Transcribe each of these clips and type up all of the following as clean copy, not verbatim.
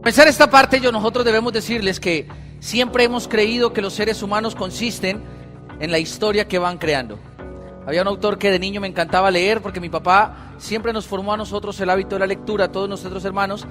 Comenzar esta parte, nosotros debemos decirles que siempre hemos creído que los seres humanos consisten en la historia que van creando. Había un autor que de niño me encantaba leer porque mi papá siempre nos formó a nosotros el hábito de la lectura, a todos nuestros hermanos,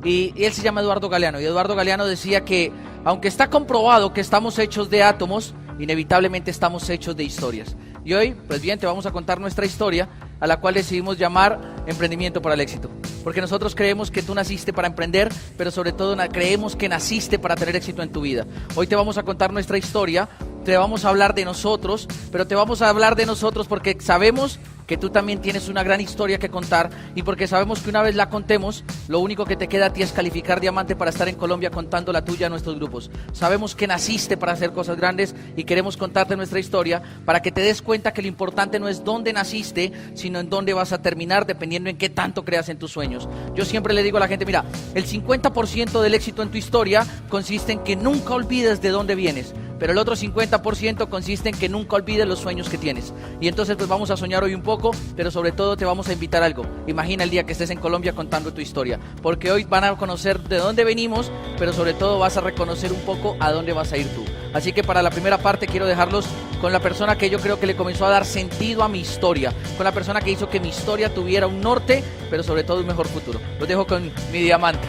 y él se llama Eduardo Galeano, y Eduardo Galeano decía que aunque está comprobado que estamos hechos de átomos, inevitablemente estamos hechos de historias. Y hoy, pues bien, te vamos a contar nuestra historia, a la cual decidimos llamar Emprendimiento para el Éxito. Porque nosotros creemos que tú naciste para emprender, pero sobre todo creemos que naciste para tener éxito en tu vida. Hoy te vamos a contar nuestra historia, te vamos a hablar de nosotros, pero te vamos a hablar de nosotros porque sabemos que tú también tienes una gran historia que contar y porque sabemos que una vez la contemos, lo único que te queda a ti es calificar diamante para estar en Colombia contando la tuya a nuestros grupos. Sabemos que naciste para hacer cosas grandes y queremos contarte nuestra historia para que te des cuenta que lo importante no es dónde naciste, sino en dónde vas a terminar, dependiendo en qué tanto creas en tus sueños. Yo siempre le digo a la gente, mira, el 50% del éxito en tu historia consiste en que nunca olvides de dónde vienes, pero el otro 50% consiste en que nunca olvides los sueños que tienes. Y entonces pues vamos a soñar hoy un poco, pero sobre todo te vamos a invitar a algo. Imagina el día que estés en Colombia contando tu historia, porque hoy van a conocer de dónde venimos, pero sobre todo vas a reconocer un poco a dónde vas a ir tú. Así que para la primera parte quiero dejarlos con la persona que yo creo que le comenzó a dar sentido a mi historia, con la persona que hizo que mi historia tuviera un norte, pero sobre todo un mejor futuro. Los dejo con mi diamante.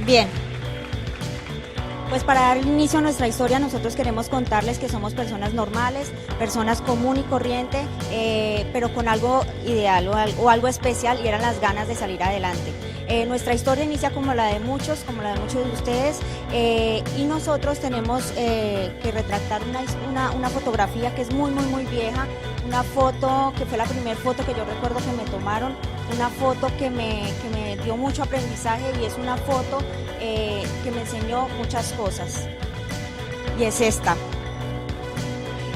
Bien. Pues para dar inicio a nuestra historia, nosotros queremos contarles que somos personas normales, personas común y corriente, pero con algo ideal o algo especial, y eran las ganas de salir adelante. Nuestra historia inicia como la de muchos de ustedes, y nosotros tenemos que retratar una fotografía que es muy vieja, una foto que fue la primera foto que yo recuerdo que me tomaron, una foto que me dio mucho aprendizaje, y es una foto que me enseñó muchas cosas, y es esta.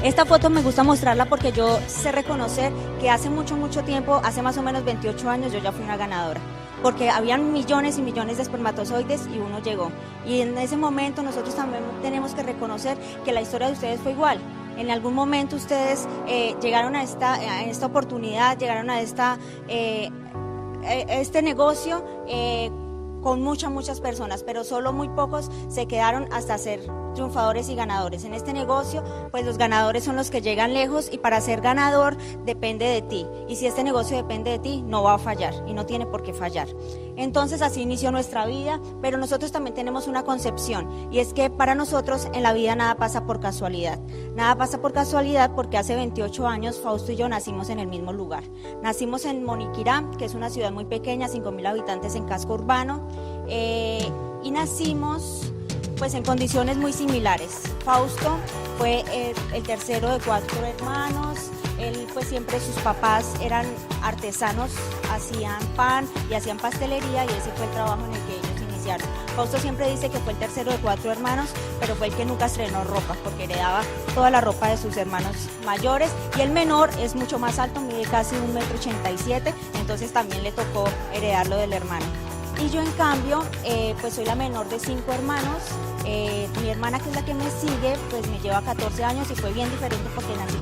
Esta foto me gusta mostrarla porque yo sé reconocer que hace mucho tiempo, hace más o menos 28 años, yo ya fui una ganadora, porque habían millones y millones de espermatozoides y uno llegó, y en ese momento nosotros también tenemos que reconocer que la historia de ustedes fue igual. En algún momento ustedes llegaron a esta oportunidad, llegaron a este negocio con muchas personas, pero solo muy pocos se quedaron hasta ser triunfadores y ganadores. En este negocio, pues los ganadores son los que llegan lejos, y para ser ganador depende de ti. Y si este negocio depende de ti, no va a fallar, y no tiene por qué fallar. Entonces así inició nuestra vida, pero nosotros también tenemos una concepción, y es que para nosotros en la vida nada pasa por casualidad. Nada pasa por casualidad porque hace 28 años Fausto y yo nacimos en el mismo lugar. Nacimos en Moniquirá, que es una ciudad muy pequeña, 5.000 habitantes en casco urbano, y nacimos pues en condiciones muy similares. Fausto fue el tercero de 4 hermanos. Él pues siempre, sus papás eran artesanos, hacían pan y hacían pastelería, y ese fue el trabajo en el que ellos iniciaron. Fausto siempre dice que fue el tercero de 4 hermanos, pero fue el que nunca estrenó ropa, porque heredaba toda la ropa de sus hermanos mayores, y el menor es mucho más alto, mide casi 1,87 m, entonces también le tocó heredarlo del hermano. Y yo en cambio, pues soy la menor de 5 hermanos. Mi hermana, que es la que me sigue, pues me lleva 14 años, y fue bien diferente porque nací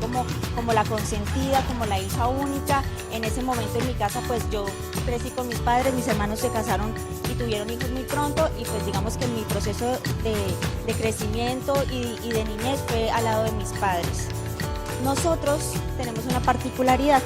como la consentida, como la hija única. En ese momento en mi casa pues yo crecí con mis padres, mis hermanos se casaron y tuvieron hijos muy pronto, y pues digamos que mi proceso de crecimiento y de niñez fue al lado de mis padres. Nosotros tenemos una particularidad.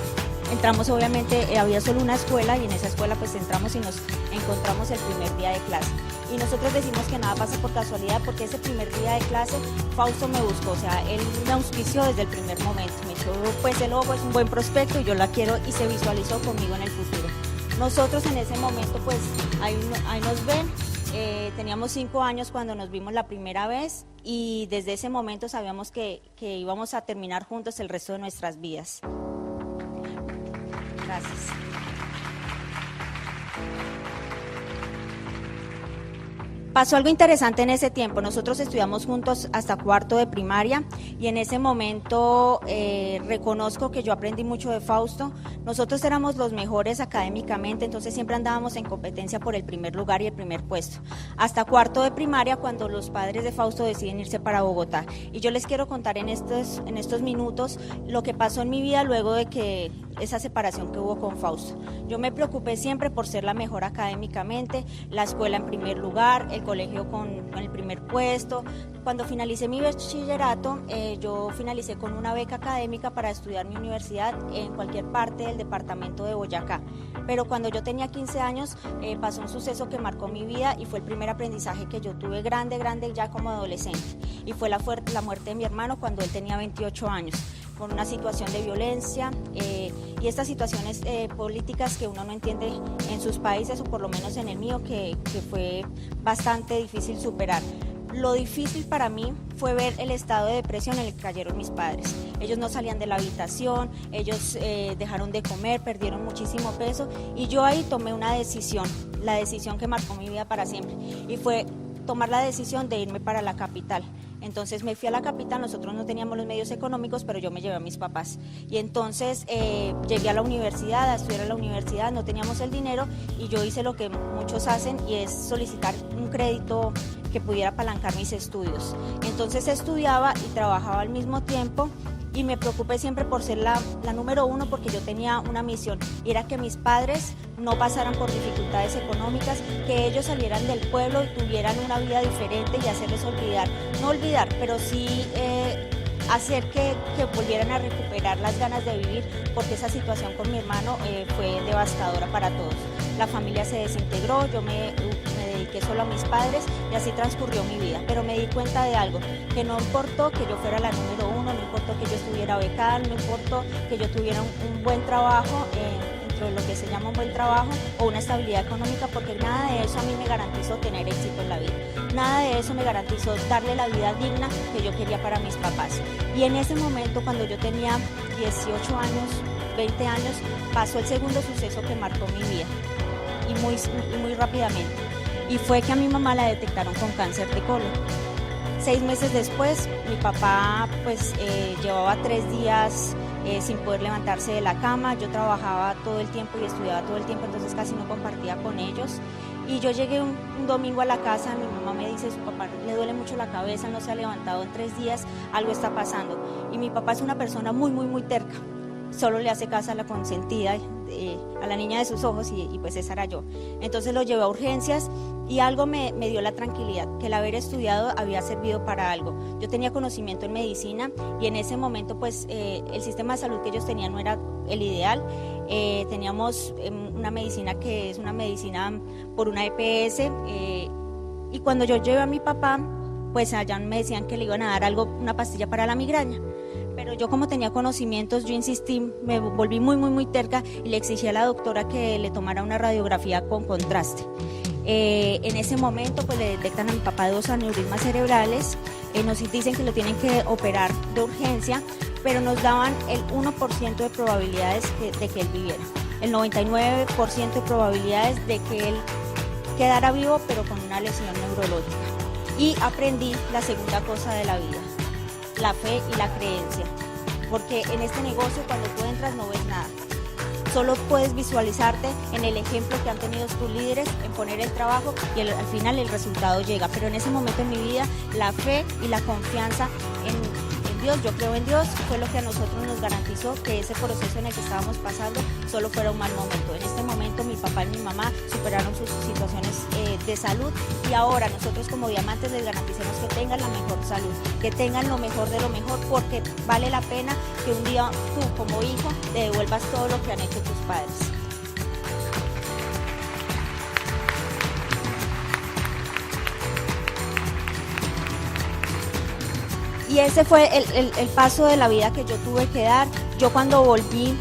Entramos, obviamente, había solo una escuela, y en esa escuela pues entramos y nos encontramos el primer día de clase. Y nosotros decimos que nada pasa por casualidad, porque ese primer día de clase Fausto me buscó, o sea, él me auspició desde el primer momento. Me dijo, pues el ojo es un buen prospecto y yo la quiero, y se visualizó conmigo en el futuro. Nosotros en ese momento pues ahí nos ven, teníamos 5 años cuando nos vimos la primera vez, y desde ese momento sabíamos que íbamos a terminar juntos el resto de nuestras vidas. Gracias. Pasó algo interesante en ese tiempo. Nosotros estudiamos juntos hasta 4º de primaria, y en ese momento reconozco que yo aprendí mucho de Fausto. Nosotros éramos los mejores académicamente, entonces siempre andábamos en competencia por el primer lugar y el primer puesto. Hasta 4º de primaria, cuando los padres de Fausto deciden irse para Bogotá. Y yo les quiero contar en estos minutos lo que pasó en mi vida luego de que esa separación que hubo con Fausto. Yo me preocupé siempre por ser la mejor académicamente, la escuela en primer lugar, el colegio con el primer puesto. Cuando finalicé mi bachillerato, yo finalicé con una beca académica para estudiar mi universidad en cualquier parte del departamento de Boyacá. Pero cuando yo tenía 15 años pasó un suceso que marcó mi vida y fue el primer aprendizaje que yo tuve grande ya como adolescente. Y fue la muerte de mi hermano cuando él tenía 28 años, por una situación de violencia y estas situaciones políticas que uno no entiende en sus países, o por lo menos en el mío, que fue bastante difícil superar. Lo difícil para mí fue ver el estado de depresión en el que cayeron mis padres. Ellos no salían de la habitación, ellos dejaron de comer, perdieron muchísimo peso, y yo ahí tomé una decisión, la decisión que marcó mi vida para siempre, y fue tomar la decisión de irme para la capital. Entonces me fui a la capital, nosotros no teníamos los medios económicos, pero yo me llevé a mis papás. Y entonces llegué a la universidad, a estudiar a la universidad, no teníamos el dinero, y yo hice lo que muchos hacen, y es solicitar un crédito que pudiera apalancar mis estudios. Entonces estudiaba y trabajaba al mismo tiempo, y me preocupé siempre por ser la número uno, porque yo tenía una misión, y era que mis padres no pasaran por dificultades económicas, que ellos salieran del pueblo y tuvieran una vida diferente, y hacerles olvidar, no olvidar, pero sí hacer que volvieran a recuperar las ganas de vivir, porque esa situación con mi hermano fue devastadora para todos. La familia se desintegró, yo me dediqué solo a mis padres, y así transcurrió mi vida. Pero me di cuenta de algo, que no importó que yo fuera la número uno, no importó que yo estuviera becada, no importó que yo tuviera un buen trabajo, dentro de lo que se llama un buen trabajo o una estabilidad económica, porque nada de eso a mí me garantizó tener éxito en la vida. Nada de eso me garantizó darle la vida digna que yo quería para mis papás. Y en ese momento, cuando yo tenía 18 años, 20 años, pasó el segundo suceso que marcó mi vida, y muy rápidamente. Y fue que a mi mamá la detectaron con cáncer de colon. 6 meses después, mi papá pues llevaba 3 días sin poder levantarse de la cama. Yo trabajaba todo el tiempo y estudiaba todo el tiempo, entonces casi no compartía con ellos. Y yo llegué un domingo a la casa, mi mamá me dice, su papá le duele mucho la cabeza, no se ha levantado en 3 días, algo está pasando. Y mi papá es una persona muy terca, solo le hace caso a la consentida, a la niña de sus ojos, y pues esa era yo. Entonces lo llevé a urgencias, y algo me dio la tranquilidad, que el haber estudiado había servido para algo. Yo tenía conocimiento en medicina, y en ese momento pues el sistema de salud que ellos tenían no era el ideal. Teníamos una medicina que es una medicina por una EPS, y cuando yo llevé a mi papá, pues allá me decían que le iban a dar algo, una pastilla para la migraña. Pero yo, como tenía conocimientos, yo insistí, me volví muy terca, y le exigí a la doctora que le tomara una radiografía con contraste. En ese momento pues le detectan a mi papá 2 aneurismas cerebrales, nos dicen que lo tienen que operar de urgencia, pero nos daban el 1% de probabilidades de que él viviera, el 99% de probabilidades de que él quedara vivo, pero con una lesión neurológica. Y aprendí la segunda cosa de la vida, la fe y la creencia, porque en este negocio, cuando tú entras, no ves nada, solo puedes visualizarte en el ejemplo que han tenido tus líderes, en poner el trabajo, y al final el resultado llega. Pero en ese momento en mi vida, la fe y la confianza en Dios, yo creo en Dios, fue lo que a nosotros nos garantizó que ese proceso en el que estábamos pasando solo fuera un mal momento. En este momento mi papá y mi mamá superaron sus situaciones de salud, y ahora nosotros como diamantes les garanticemos que tengan la mejor salud, que tengan lo mejor de lo mejor, porque vale la pena que un día tú como hijo te devuelvas todo lo que han hecho tus padres. Y ese fue el paso de la vida que yo tuve que dar. Yo, cuando volví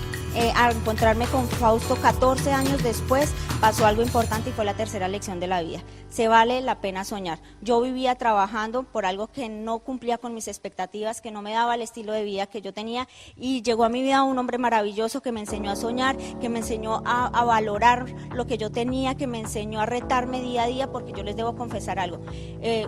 a encontrarme con Fausto 14 años después, pasó algo importante, y fue la tercera lección de la vida. Se vale la pena soñar. Yo vivía trabajando por algo que no cumplía con mis expectativas, que no me daba el estilo de vida que yo tenía, y llegó a mi vida un hombre maravilloso que me enseñó a soñar, que me enseñó a valorar lo que yo tenía, que me enseñó a retarme día a día, porque yo les debo confesar algo.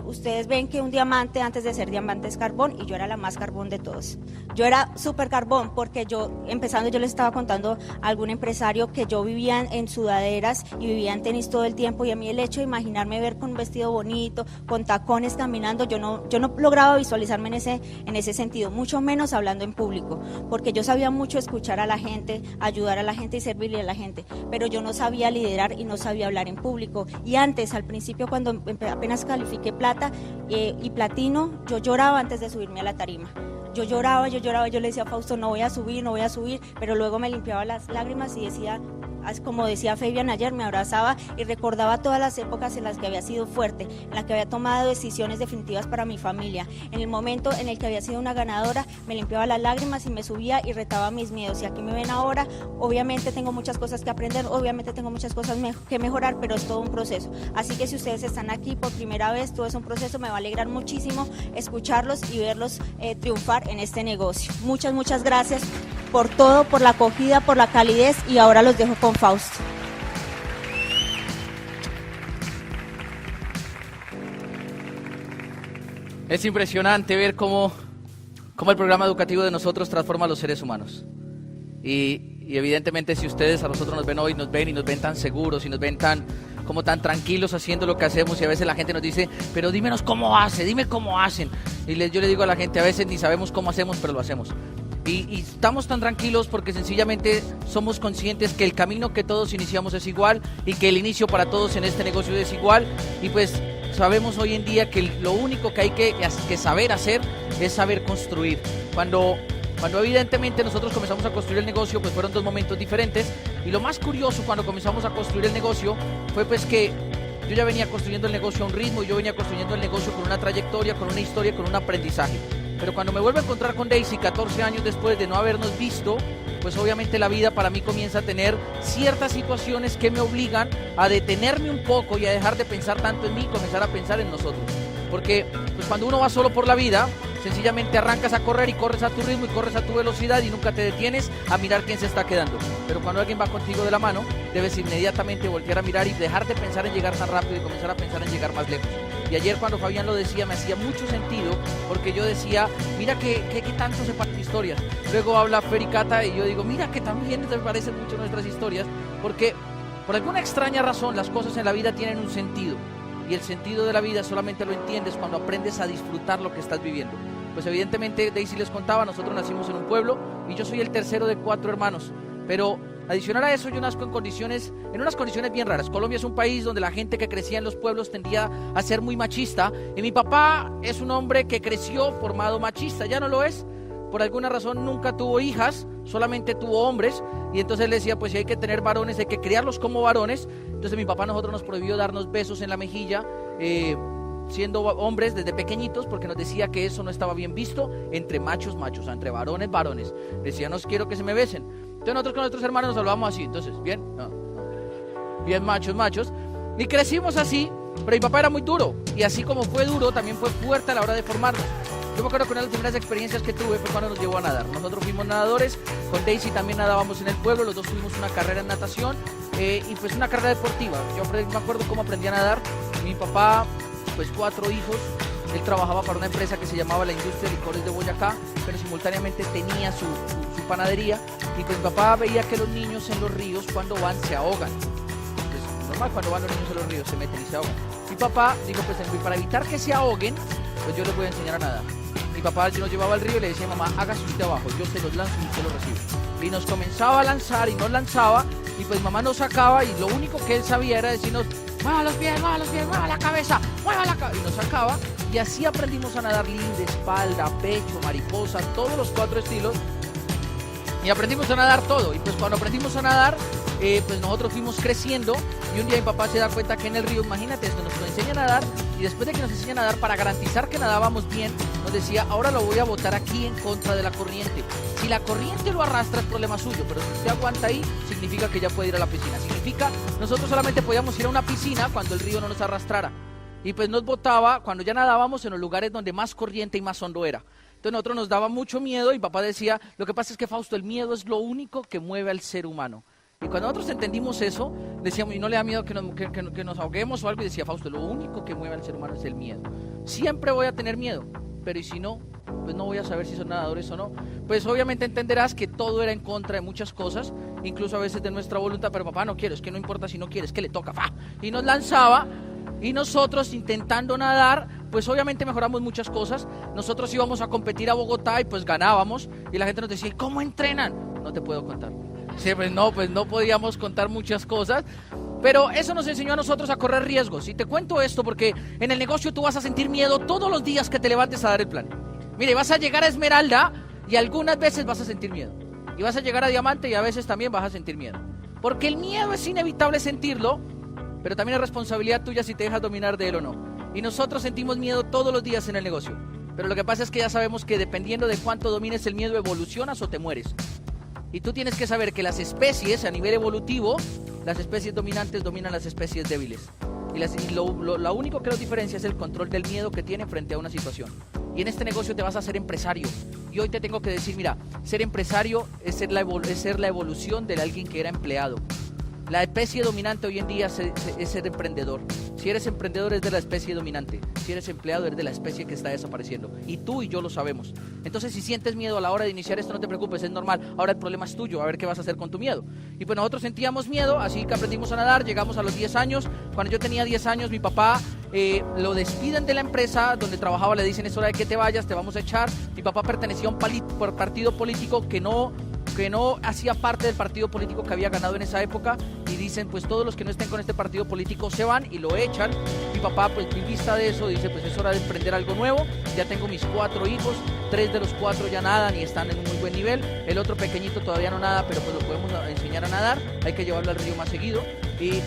Ustedes ven que un diamante, antes de ser diamante, es carbón, y yo era la más carbón de todos. Yo era súper carbón, porque yo, empezando, yo les estaba contando a algún empresario que yo vivía en sudaderas y vivía en tenis todo el tiempo, y a mí el hecho de imaginarme ver con un vestido bonito, con tacones caminando, yo no lograba visualizarme en ese sentido, mucho menos hablando en público, porque yo sabía mucho escuchar a la gente, ayudar a la gente y servirle a la gente, pero yo no sabía liderar y no sabía hablar en público. Y antes, al principio, cuando apenas califiqué plata y platino, yo lloraba antes de subirme a la tarima. Yo lloraba, yo le decía a Fausto, no voy a subir, pero luego me limpiaba las lágrimas y decía, como decía Fabián ayer, me abrazaba y recordaba todas las épocas en las que había sido fuerte, en las que había tomado decisiones definitivas para mi familia. En el momento en el que había sido una ganadora, me limpiaba las lágrimas y me subía y retaba mis miedos. Y aquí me ven ahora, obviamente tengo muchas cosas que aprender, obviamente tengo muchas cosas que mejorar, pero es todo un proceso. Así que si ustedes están aquí por primera vez, todo es un proceso, me va a alegrar muchísimo escucharlos y verlos triunfar en este negocio. Muchas gracias por todo, por la acogida, por la calidez, y ahora los dejo con Fausto. Es impresionante ver cómo el programa educativo de nosotros transforma a los seres humanos. Y evidentemente, si ustedes a nosotros nos ven hoy, nos ven tan seguros y nos ven tan tranquilos haciendo lo que hacemos, y a veces la gente nos dice, pero dime cómo hacen. Y yo le digo a la gente, a veces ni sabemos cómo hacemos, pero lo hacemos. Y estamos tan tranquilos porque sencillamente somos conscientes que el camino que todos iniciamos es igual y que el inicio para todos en este negocio es igual, y pues sabemos hoy en día que lo único que hay que saber hacer es saber construir. Cuando evidentemente nosotros comenzamos a construir el negocio, pues fueron dos momentos diferentes, y lo más curioso cuando comenzamos a construir el negocio fue pues que yo ya venía construyendo el negocio a un ritmo, y yo venía construyendo el negocio con una trayectoria, con una historia, con un aprendizaje. Pero cuando me vuelvo a encontrar con Daisy 14 años después de no habernos visto, pues obviamente la vida para mí comienza a tener ciertas situaciones que me obligan a detenerme un poco y a dejar de pensar tanto en mí y comenzar a pensar en nosotros. Porque pues cuando uno va solo por la vida, sencillamente arrancas a correr y corres a tu ritmo y corres a tu velocidad y nunca te detienes a mirar quién se está quedando. Pero cuando alguien va contigo de la mano, debes inmediatamente voltear a mirar y dejar de pensar en llegar tan rápido y comenzar a pensar en llegar más lejos. Y ayer cuando Fabián lo decía, me hacía mucho sentido, porque yo decía, mira que tanto se parecen historias. Luego habla Fer y Cata y yo digo, mira que también se parecen mucho nuestras historias, porque por alguna extraña razón las cosas en la vida tienen un sentido. Y el sentido de la vida solamente lo entiendes cuando aprendes a disfrutar lo que estás viviendo. Pues evidentemente Daisy les contaba, nosotros nacimos en un pueblo y yo soy el tercero de 4 hermanos, pero adicional a eso yo nazco en unas condiciones bien raras. Colombia es un país donde la gente que crecía en los pueblos tendía a ser muy machista, y mi papá es un hombre que creció formado machista, ya no lo es. Por alguna razón nunca tuvo hijas, solamente tuvo hombres, y entonces él decía, pues si hay que tener varones, hay que criarlos como varones. Entonces mi papá a nosotros nos prohibió darnos besos en la mejilla, siendo hombres desde pequeñitos, porque nos decía que eso no estaba bien visto entre machos, entre varones. Decía, no quiero que se me besen. Entonces nosotros con nuestros hermanos nos hablábamos así, entonces, bien, bien machos, y crecimos así, pero mi papá era muy duro, y así como fue duro, también fue fuerte a la hora de formarnos. Yo me acuerdo que una de las primeras experiencias que tuve fue cuando nos llevó a nadar. Nosotros fuimos nadadores, con Daisy también nadábamos en el pueblo, los dos tuvimos una carrera en natación, y pues una carrera deportiva. Yo me acuerdo cómo aprendí a nadar. Mi papá, pues 4 hijos, él trabajaba para una empresa que se llamaba la Industria de Licores de Boyacá, pero simultáneamente tenía su panadería, y pues mi papá veía que los niños en los ríos cuando van se ahogan. Pues normal, cuando van los niños en los ríos se meten y se ahogan. Mi papá dijo, pues para evitar que se ahoguen, pues yo les voy a enseñar a nadar. Mi papá nos llevaba al río y le decía, mamá, hágase usted abajo, yo se los lanzo y usted los recibe. Y nos comenzaba a lanzar y nos lanzaba, y pues mamá nos sacaba, y lo único que él sabía era decirnos, mueva los pies, mueva la cabeza, y nos sacaba, y así aprendimos a nadar linda, espalda, pecho, mariposa, todos los 4 estilos, y aprendimos a nadar todo. Y pues cuando aprendimos a nadar, pues nosotros fuimos creciendo, y un día mi papá se da cuenta que en el río, imagínate esto, nos enseña a nadar, y después de que nos enseña a nadar, para garantizar que nadábamos bien, nos decía, ahora lo voy a botar aquí en contra de la corriente. Si la corriente lo arrastra es problema suyo, pero si usted aguanta ahí, significa que ya puede ir a la piscina. Significa, nosotros solamente podíamos ir a una piscina cuando el río no nos arrastrara. Y pues nos botaba cuando ya nadábamos en los lugares donde más corriente y más hondo era. Entonces a nosotros nos daba mucho miedo, y papá decía, lo que pasa es que, Fausto, el miedo es lo único que mueve al ser humano. Y cuando nosotros entendimos eso, decíamos, ¿y no le da miedo que nos ahoguemos o algo? Y decía, Fausto, lo único que mueve al ser humano es el miedo. Siempre voy a tener miedo, pero ¿y si no? pues no voy a saber si son nadadores o no. Pues obviamente entenderás que todo era en contra de muchas cosas, incluso a veces de nuestra voluntad, pero papá no quiero, es que no importa si no quieres, que le toca, ¡fa! Y nos lanzaba, y nosotros intentando nadar, pues obviamente mejoramos muchas cosas. Nosotros íbamos a competir a Bogotá y pues ganábamos, y la gente nos decía, ¿cómo entrenan? No te puedo contar. Sí, pues no podíamos contar muchas cosas, pero eso nos enseñó a nosotros a correr riesgos. Y te cuento esto porque en el negocio tú vas a sentir miedo todos los días que te levantes a dar el plan. Mire, vas a llegar a Esmeralda y algunas veces vas a sentir miedo. Y vas a llegar a Diamante y a veces también vas a sentir miedo. Porque el miedo es inevitable sentirlo, pero también es responsabilidad tuya si te dejas dominar de él o no. Y nosotros sentimos miedo todos los días en el negocio. Pero lo que pasa es que ya sabemos que dependiendo de cuánto domines el miedo, evolucionas o te mueres. Y tú tienes que saber que las especies, a nivel evolutivo, las especies dominantes dominan las especies débiles. Y lo único que los diferencia es el control del miedo que tienen frente a una situación. Y en este negocio te vas a hacer empresario. Y hoy te tengo que decir, mira, ser empresario es ser la evolución de alguien que era empleado. La especie dominante hoy en día es ser emprendedor. Si eres emprendedor, eres de la especie dominante. Si eres empleado, eres de la especie que está desapareciendo. Y tú y yo lo sabemos. Entonces, si sientes miedo a la hora de iniciar esto, no te preocupes, es normal. Ahora el problema es tuyo, a ver qué vas a hacer con tu miedo. Y pues nosotros sentíamos miedo, así que aprendimos a nadar, llegamos a los 10 años. Cuando yo tenía 10 años, mi papá lo despiden de la empresa donde trabajaba, le dicen, es hora de que te vayas, te vamos a echar. Mi papá pertenecía a un partido político que no hacía parte del partido político que había ganado en esa época, y dicen, pues todos los que no estén con este partido político se van, y lo echan. Mi papá, pues en vista de eso, dice, pues es hora de emprender algo nuevo. Ya tengo mis 4 hijos, 3 de los 4 ya nadan y están en un muy buen nivel. El otro pequeñito todavía no nada, pero pues lo podemos enseñar a nadar. Hay que llevarlo al río más seguido. Y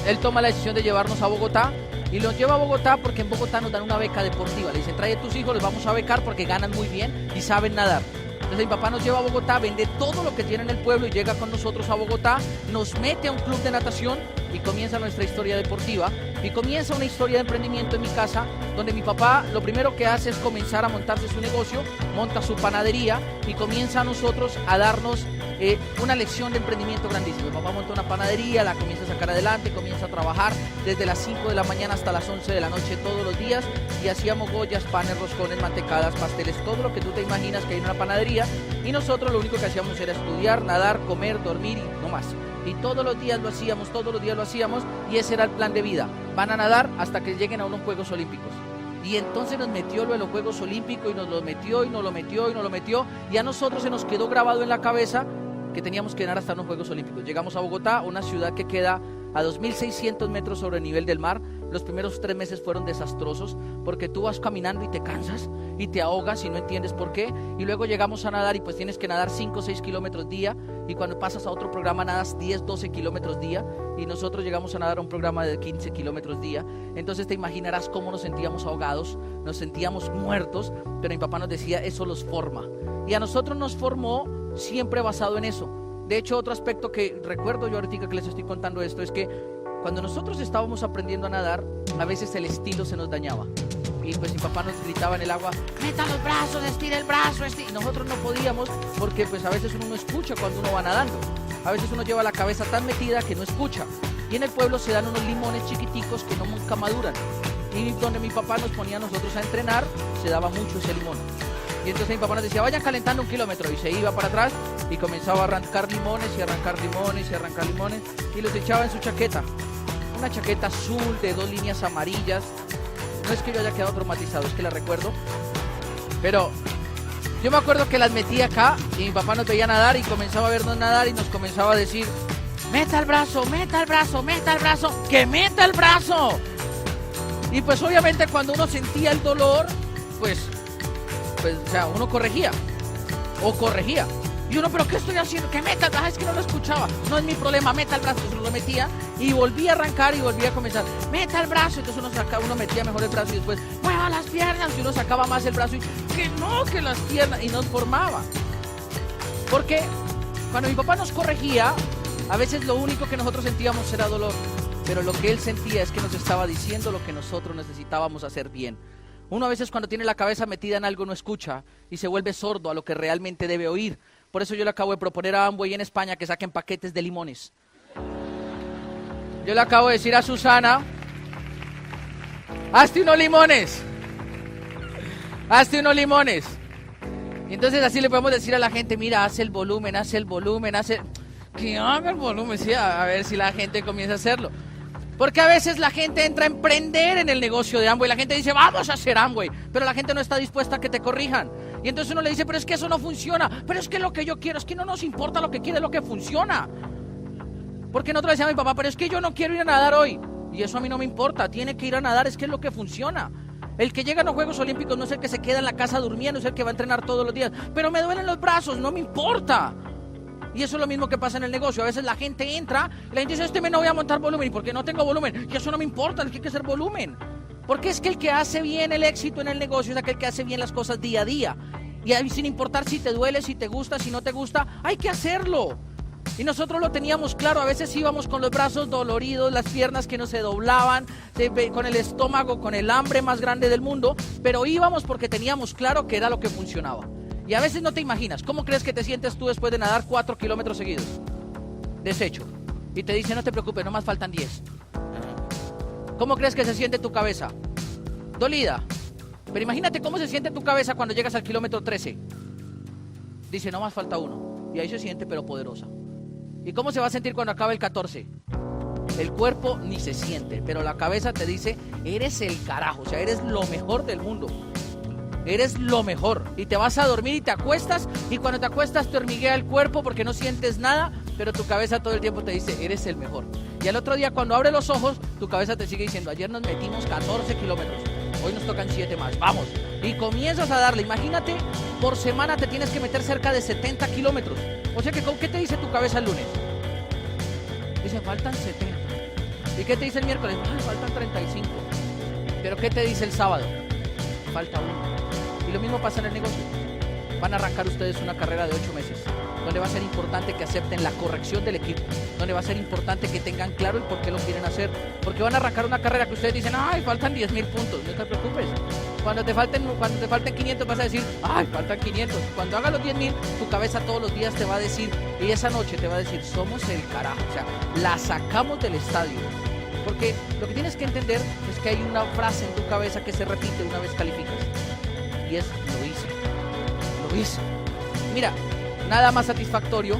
él toma la decisión de llevarnos a Bogotá, y los lleva a Bogotá porque en Bogotá nos dan una beca deportiva. Le dicen, trae a tus hijos, les vamos a becar porque ganan muy bien y saben nadar. Entonces mi papá nos lleva a Bogotá, vende todo lo que tiene en el pueblo y llega con nosotros a Bogotá, nos mete a un club de natación y comienza nuestra historia deportiva. Y comienza una historia de emprendimiento en mi casa, donde mi papá lo primero que hace es comenzar a montarse su negocio, monta su panadería y comienza a nosotros a darnos una lección de emprendimiento grandísima. Mi papá monta una panadería, la comienza a sacar adelante, comienza a trabajar desde las 5 de la mañana hasta las 11 de la noche todos los días, y hacíamos gollas, panes, roscones, mantecadas, pasteles, todo lo que tú te imaginas que hay en una panadería. Y nosotros lo único que hacíamos era estudiar, nadar, comer, dormir y no más. Y todos los días lo hacíamos, y ese era el plan de vida. Van a nadar hasta que lleguen a unos Juegos Olímpicos. Y entonces nos metió lo de los Juegos Olímpicos, y nos lo metió, y nos lo metió, y nos lo metió, y a nosotros se nos quedó grabado en la cabeza que teníamos que nadar hasta unos Juegos Olímpicos. Llegamos a Bogotá, una ciudad que queda a 2.600 metros sobre el nivel del mar. Los primeros 3 meses fueron desastrosos porque tú vas caminando y te cansas y te ahogas y no entiendes por qué. Y luego llegamos a nadar y pues tienes que nadar 5 o 6 kilómetros día, y cuando pasas a otro programa nadas 10, 12 kilómetros día, y nosotros llegamos a nadar a un programa de 15 kilómetros día. Entonces te imaginarás cómo nos sentíamos ahogados, nos sentíamos muertos, pero mi papá nos decía, eso los forma. Y a nosotros nos formó siempre basado en eso. De hecho, otro aspecto que recuerdo yo ahorita que les estoy contando esto es que cuando nosotros estábamos aprendiendo a nadar, a veces el estilo se nos dañaba. Y pues mi papá nos gritaba en el agua, meta los brazos, estira el brazo, y nosotros no podíamos porque pues a veces uno no escucha cuando uno va nadando. A veces uno lleva la cabeza tan metida que no escucha. Y en el pueblo se dan unos limones chiquiticos que nunca maduran. Y donde mi papá nos ponía a nosotros a entrenar, se daba mucho ese limón. Y entonces mi papá nos decía, vayan calentando 1 kilómetro, y se iba para atrás y comenzaba a arrancar limones y arrancar limones y arrancar limones, y los echaba en su chaqueta, una chaqueta azul de 2 líneas amarillas. No es que yo haya quedado traumatizado, es que la recuerdo, pero yo me acuerdo que las metía acá y mi papá nos veía nadar y comenzaba a vernos nadar y nos comenzaba a decir, meta el brazo, meta el brazo, meta el brazo, que meta el brazo. Y pues obviamente cuando uno sentía el dolor, pues o sea, uno corregía. Y uno, ¿pero qué estoy haciendo? ¿Qué meta? Ah, es que no lo escuchaba. No es mi problema, meta el brazo. Entonces uno lo metía y volvía a arrancar y volvía a comenzar. Meta el brazo. Entonces uno metía mejor el brazo y después, mueva las piernas. Y uno sacaba más el brazo y, que las piernas. Y nos formaba. Porque cuando mi papá nos corregía, a veces lo único que nosotros sentíamos era dolor. Pero lo que él sentía es que nos estaba diciendo lo que nosotros necesitábamos hacer bien. Uno a veces cuando tiene la cabeza metida en algo no escucha y se vuelve sordo a lo que realmente debe oír. Por eso yo le acabo de proponer a Amway en España que saquen paquetes de limones. Yo le acabo de decir a Susana, hazte unos limones. hazte unos limones. Y entonces así le podemos decir a la gente, mira, haz el volumen, que haga el volumen, sí, a ver si la gente comienza a hacerlo. Porque a veces la gente entra a emprender en el negocio de Amway, la gente dice, vamos a hacer Amway, pero la gente no está dispuesta a que te corrijan. Y entonces uno le dice, pero es que eso no funciona, pero es que lo que yo quiero, es que no nos importa lo que quiere, lo que funciona. Porque nosotros le decíamos a mi papá, pero es que yo no quiero ir a nadar hoy. Y eso a mí no me importa, tiene que ir a nadar, es que es lo que funciona. El que llega a los Juegos Olímpicos no es el que se queda en la casa durmiendo, es el que va a entrenar todos los días. Pero me duelen los brazos, no me importa. Y eso es lo mismo que pasa en el negocio. A veces la gente entra y la gente dice, este mes no voy a montar volumen. ¿Y por qué no tengo volumen? Y eso no me importa, es que hay que hacer volumen. Porque es que el que hace bien el éxito en el negocio es aquel que hace bien las cosas día a día. Y ahí, sin importar si te duele, si te gusta, si no te gusta, hay que hacerlo. Y nosotros lo teníamos claro. A veces íbamos con los brazos doloridos, las piernas que no se doblaban, con el estómago, con el hambre más grande del mundo. Pero íbamos porque teníamos claro que era lo que funcionaba. Y a veces no te imaginas, ¿cómo crees que te sientes tú después de nadar 4 kilómetros seguidos? Deshecho. Y te dice, no te preocupes, nomás faltan 10. ¿Cómo crees que se siente tu cabeza? Dolida. Pero imagínate cómo se siente tu cabeza cuando llegas al kilómetro 13. Dice, nomás falta 1. Y ahí se siente, pero poderosa. ¿Y cómo se va a sentir cuando acabe el 14? El cuerpo ni se siente, pero la cabeza te dice, eres el carajo, o sea, eres lo mejor del mundo. Eres lo mejor. Y te vas a dormir y te acuestas, y cuando te acuestas te hormiguea el cuerpo porque no sientes nada, pero tu cabeza todo el tiempo te dice, eres el mejor. Y al otro día cuando abres los ojos, tu cabeza te sigue diciendo, ayer nos metimos 14 kilómetros, hoy nos tocan 7 más, vamos. Y comienzas a darle, imagínate, por semana te tienes que meter cerca de 70 kilómetros. O sea que, ¿qué te dice tu cabeza el lunes? Dice, faltan 70. ¿Y qué te dice el miércoles? Faltan 35. ¿Pero qué te dice el sábado? Falta 1. Y lo mismo pasa en el negocio. Van a arrancar ustedes una carrera de 8 meses, donde va a ser importante que acepten la corrección del equipo, donde va a ser importante que tengan claro el por qué lo quieren hacer, porque van a arrancar una carrera que ustedes dicen, ay, faltan 10,000 puntos, no te preocupes. Cuando te falten 500 vas a decir, ay, faltan 500. Cuando hagas los 10,000, tu cabeza todos los días te va a decir, y esa noche te va a decir, somos el carajo, o sea, la sacamos del estadio. Porque lo que tienes que entender es que hay una frase en tu cabeza que se repite una vez calificas. Y es, lo hice. Mira, nada más satisfactorio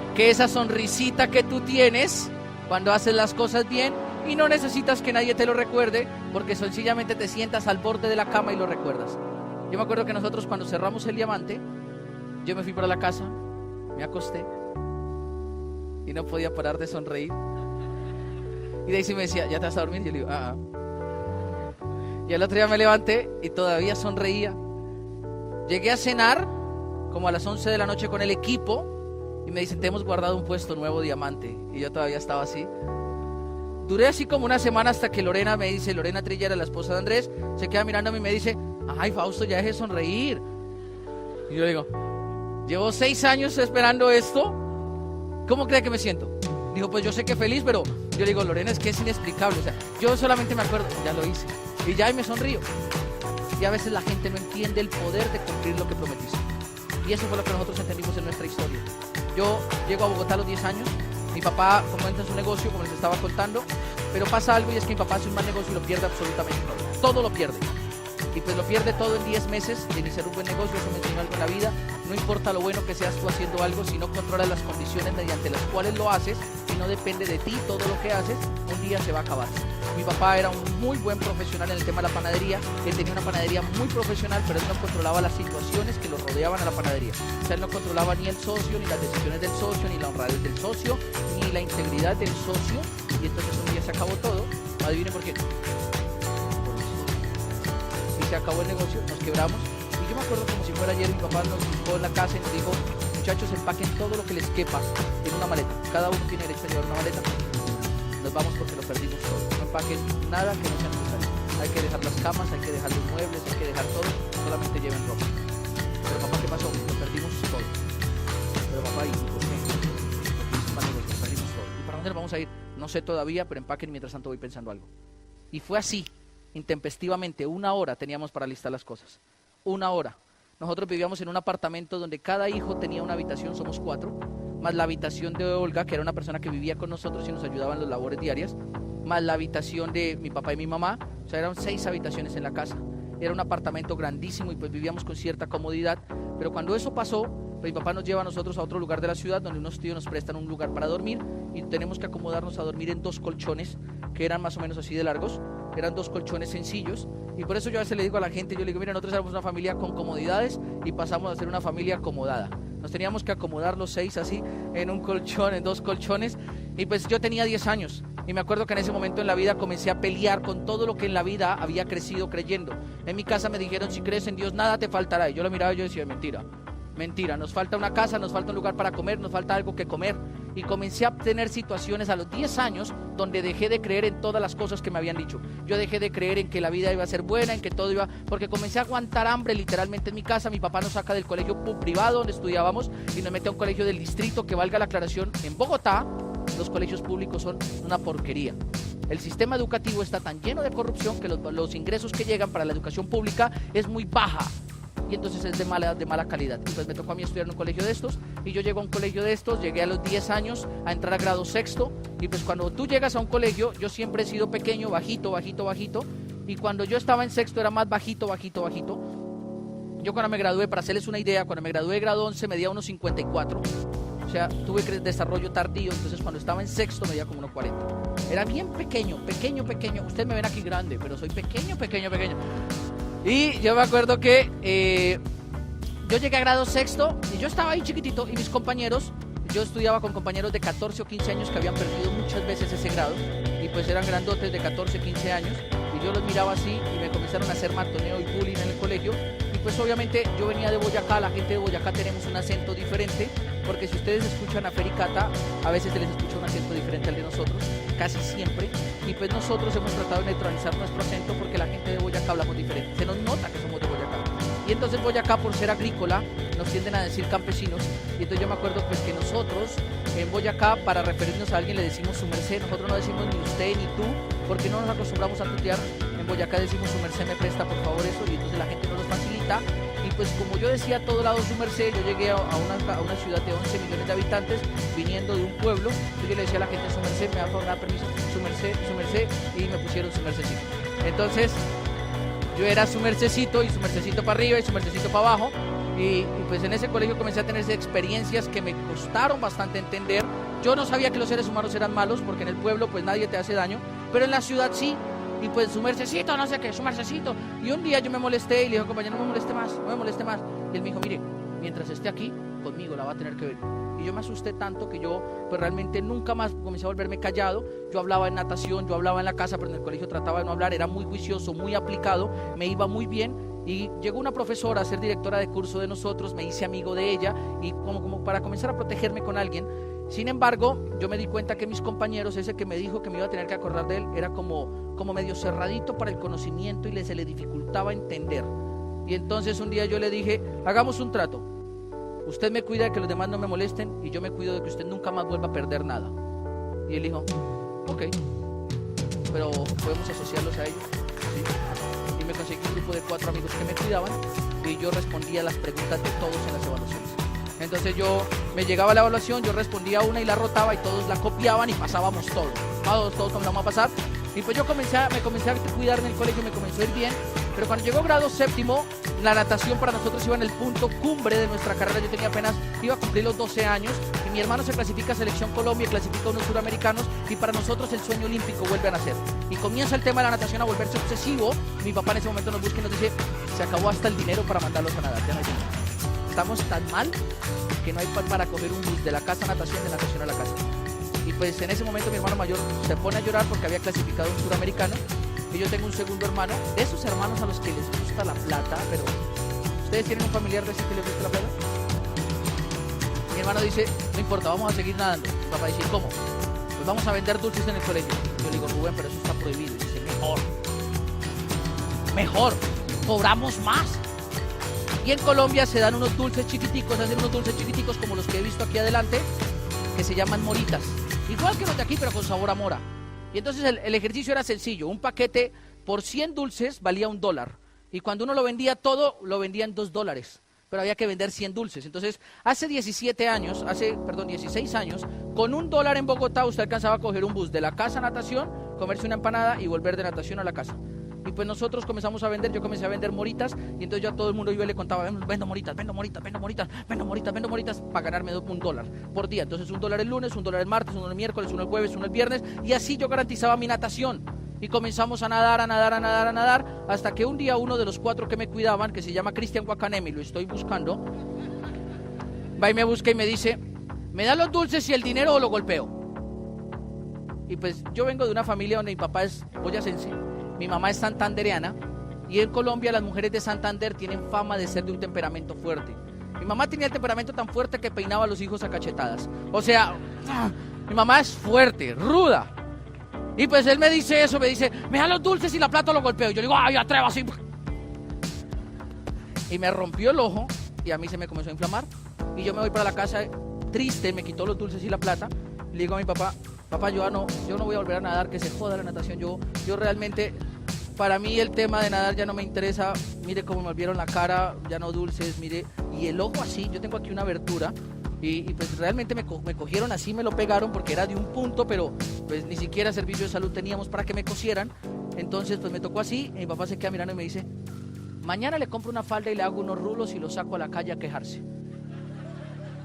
que esa sonrisita que tú tienes cuando haces las cosas bien y no necesitas que nadie te lo recuerde, porque sencillamente te sientas al borde de la cama y lo recuerdas. Yo me acuerdo que nosotros cuando cerramos el diamante, yo me fui para la casa, me acosté y no podía parar de sonreír. Y Daisy me decía, ¿ya te vas a dormir? Y yo le digo, Y al otro día me levanté y todavía sonreía. Llegué a cenar como a las 11 de la noche con el equipo y me dicen, te hemos guardado un puesto nuevo diamante. Y yo todavía estaba así. Duré así como una semana hasta que Lorena me dice, Lorena Trilla, la esposa de Andrés, se queda mirándome y me dice, ay, Fausto, ya deje de sonreír. Y yo le digo, llevo 6 años esperando esto, ¿cómo cree que me siento? Dijo, pues yo sé que feliz, pero yo le digo, Lorena, es que es inexplicable. O sea, yo solamente me acuerdo, ya lo hice. Y ya, y me sonrío. Y a veces la gente no entiende el poder de cumplir lo que prometiste. Y eso fue lo que nosotros entendimos en nuestra historia. Yo llego a Bogotá a los 10 años. Mi papá comenta en su negocio, como les estaba contando. Pero pasa algo y es que mi papá hace un mal negocio y lo pierde absolutamente todo. Todo lo pierde. Y pues lo pierde todo en 10 meses de iniciar un buen negocio. Eso me enseñó algo en la vida. No importa lo bueno que seas tú haciendo algo, si no controlas las condiciones mediante las cuales lo haces, si no depende de ti todo lo que haces, un día se va a acabar. Mi papá era un muy buen profesional en el tema de la panadería. Él tenía una panadería muy profesional, pero él no controlaba las situaciones que lo rodeaban a la panadería. O sea, él no controlaba ni el socio, ni las decisiones del socio, ni la honradez del socio, ni la integridad del socio. Y entonces un día se acabó todo. Adivinen por qué. Y se acabó el negocio, nos quebramos. Y yo me acuerdo como si fuera ayer, mi papá nos buscó en la casa y nos dijo, muchachos, empaquen todo lo que les quepa en una maleta. Cada uno tiene derecho a llevar una maleta. Nos vamos porque lo perdimos todo. No empaquen nada que no sea necesario. Hay que dejar las camas, hay que dejar los muebles, hay que dejar todo. Solamente lleven ropa. Pero papá, ¿qué pasó? Lo perdimos todo. Pero papá, ¿y por qué? Porque lo perdimos todo. ¿Y para dónde nos vamos a ir? No sé todavía, pero empaquen, mientras tanto voy pensando algo. Y fue así, intempestivamente, 1 hora teníamos para listar las cosas. 1 hora. Nosotros vivíamos en un apartamento donde cada hijo tenía una habitación, somos 4, más la habitación de Olga, que era una persona que vivía con nosotros y nos ayudaba en las labores diarias. más la habitación de mi papá y mi mamá, o sea, eran 6 habitaciones en la casa. Era un apartamento grandísimo y pues vivíamos con cierta comodidad, pero cuando eso pasó, pues mi papá nos lleva a nosotros a otro lugar de la ciudad donde unos tíos nos prestan un lugar para dormir y tenemos que acomodarnos a dormir en 2 colchones que eran más o menos así de largos, eran 2 colchones sencillos y por eso yo a veces le digo a la gente, yo le digo, mira, nosotros éramos una familia con comodidades y pasamos a ser una familia acomodada. Nos teníamos que acomodar los 6 así en un colchón, en 2 colchones y pues yo tenía 10 años y me acuerdo que en ese momento en la vida comencé a pelear con todo lo que en la vida había crecido creyendo. En mi casa me dijeron, si crees en Dios nada te faltará, y yo lo miraba y yo decía, mentira, nos falta una casa, nos falta un lugar para comer, nos falta algo que comer. Y comencé a tener situaciones a los 10 años donde dejé de creer en todas las cosas que me habían dicho. Yo dejé de creer en que la vida iba a ser buena, en que todo iba... Porque comencé a aguantar hambre literalmente en mi casa. Mi papá nos saca del colegio privado donde estudiábamos y nos mete a un colegio del distrito que, valga la aclaración, en Bogotá los colegios públicos son una porquería. El sistema educativo está tan lleno de corrupción que los ingresos que llegan para la educación pública es muy baja. Y entonces es de mala calidad. Y pues me tocó a mí estudiar en un colegio de estos y yo llego a un colegio de estos, llegué a los 10 años a entrar a grado sexto y pues cuando tú llegas a un colegio, yo siempre he sido pequeño, bajito y cuando yo estaba en sexto era más bajito. Yo cuando me gradué, para hacerles una idea, cuando me gradué de grado 11 medía 1,54, o sea, tuve desarrollo tardío, entonces cuando estaba en sexto medía como 1,40. Era bien pequeño, ustedes me ven aquí grande, pero soy pequeño. Y yo me acuerdo que yo llegué a grado sexto y yo estaba ahí chiquitito y mis compañeros, yo estudiaba con compañeros de 14 o 15 años que habían perdido muchas veces ese grado y pues eran grandotes de 14 o 15 años y yo los miraba así y me comenzaron a hacer matoneo y bullying en el colegio y pues obviamente yo venía de Boyacá, la gente de Boyacá tenemos un acento diferente porque si ustedes escuchan a Fer y Cata, a veces se les escucha un acento diferente al de nosotros, casi siempre, y pues nosotros hemos tratado de neutralizar nuestro acento porque la gente de Boyacá hablamos diferente, se nos nota que somos de Boyacá. Y entonces Boyacá, por ser agrícola, nos tienden a decir campesinos, y entonces yo me acuerdo pues que nosotros en Boyacá, para referirnos a alguien le decimos su merced, nosotros no decimos ni usted ni tú, porque no nos acostumbramos a tutear, en Boyacá decimos su merced me presta por favor eso, y entonces la gente nos lo facilita. Y pues como yo decía a todo lado su merced, yo llegué a una ciudad de 11 millones de habitantes, viniendo de un pueblo, entonces yo le decía a la gente su merced, me va a dar permiso, su merced, y me pusieron su mercedcito. Entonces yo era su mercedcito, y su mercedcito para arriba y su mercedcito para abajo, y pues en ese colegio comencé a tener experiencias que me costaron bastante entender. Yo no sabía que los seres humanos eran malos, porque en el pueblo pues nadie te hace daño, pero en la ciudad sí. Y pues su mercedcito, no sé qué, su mercedcito. Y un día yo me molesté y le dije, compañero, no me moleste más. Y él me dijo, mire, mientras esté aquí, conmigo la va a tener que ver. Y yo me asusté tanto que yo, pues realmente nunca más comencé a volverme callado. Yo hablaba en natación, yo hablaba en la casa, pero en el colegio trataba de no hablar. Era muy juicioso, muy aplicado, me iba muy bien. Y llegó una profesora a ser directora de curso de nosotros, me hice amigo de ella y como para comenzar a protegerme con alguien. Sin embargo, yo me di cuenta que mis compañeros, ese que me dijo que me iba a tener que acordar de él, era como medio cerradito para el conocimiento y se le dificultaba entender. Y entonces un día yo le dije, hagamos un trato. Usted me cuida de que los demás no me molesten y yo me cuido de que usted nunca más vuelva a perder nada. Y él dijo, ok, pero podemos asociarlos a ellos. ¿Sí? Y me conseguí un grupo de 4 amigos que me cuidaban y yo respondía las preguntas de todos en las evaluaciones. Entonces me llegaba la evaluación, yo respondía una y la rotaba y todos la copiaban y pasábamos todos comenzamos a pasar. Y pues yo me comencé a cuidar en el colegio, me comenzó a ir bien, pero cuando llegó grado séptimo, la natación para nosotros iba en el punto cumbre de nuestra carrera. Yo iba a cumplir los 12 años y mi hermano se clasifica a Selección Colombia, clasifica a unos suramericanos y para nosotros el sueño olímpico vuelve a nacer. Y comienza el tema de la natación a volverse obsesivo. Mi papá en ese momento nos busca y nos dice, se acabó hasta el dinero para mandarlos a nadar, ya no hay dinero. Estamos tan mal que no hay para coger un bus de la casa a natación, de natación a la casa. Y pues en ese momento mi hermano mayor se pone a llorar porque había clasificado un suramericano y yo tengo un segundo hermano, de esos hermanos a los que les gusta la plata, pero ¿ustedes tienen un familiar de ese que les gusta la plata? Mi hermano dice, no importa, vamos a seguir nadando. Mi papá dice, ¿cómo? Pues vamos a vender dulces en el colegio. Yo le digo, Rubén, pero eso está prohibido. Y dice, mejor, cobramos más. Y en Colombia se dan unos dulces chiquiticos, hacen unos dulces chiquiticos como los que he visto aquí adelante, que se llaman moritas. Igual que los de aquí, pero con sabor a mora. Y entonces el ejercicio era sencillo. Un paquete por 100 dulces valía $1. Y cuando uno lo vendía todo, lo vendía en $2. Pero había que vender 100 dulces. Entonces, hace 16 años, con $1 en Bogotá, usted alcanzaba a coger un bus de la casa a natación comerse una empanada y volver de natación a la casa. Y pues nosotros comenzamos a vender, yo comencé a vender moritas y entonces yo a todo el mundo yo le contaba, vendo moritas, para ganarme $1 por día. Entonces $1 el lunes, $1 el martes, $1 el miércoles, $1 el jueves, $1 el viernes, y así yo garantizaba mi natación. Y comenzamos a nadar, hasta que un día uno de los 4 que me cuidaban, que se llama Cristian Guacanemi, lo estoy buscando, va y me busca y me dice, ¿me da los dulces y el dinero o lo golpeo? Y pues yo vengo de una familia donde mi papá es boyacense, mi mamá es santandereana, y en Colombia las mujeres de Santander tienen fama de ser de un temperamento fuerte. Mi mamá tenía el temperamento tan fuerte que peinaba a los hijos a cachetadas. O sea, mi mamá es fuerte, ruda. Y pues él me dice eso, me dice, me da los dulces y la plata lo golpeo. Y yo le digo, ay, atrévase. Y me rompió el ojo y a mí se me comenzó a inflamar. Y yo me voy para la casa triste, me quitó los dulces y la plata. Le digo a mi papá, papá, yo no voy a volver a nadar, que se joda la natación. Yo realmente, para mí el tema de nadar ya no me interesa. Mire cómo me volvieron la cara, ya no dulces, mire. Y el ojo así, yo tengo aquí una abertura. Y pues realmente me cogieron así, me lo pegaron porque era de un punto, pero pues ni siquiera servicio de salud teníamos para que me cosieran. Entonces pues me tocó así, y mi papá se queda mirando y me dice, mañana le compro una falda y le hago unos rulos y lo saco a la calle a quejarse.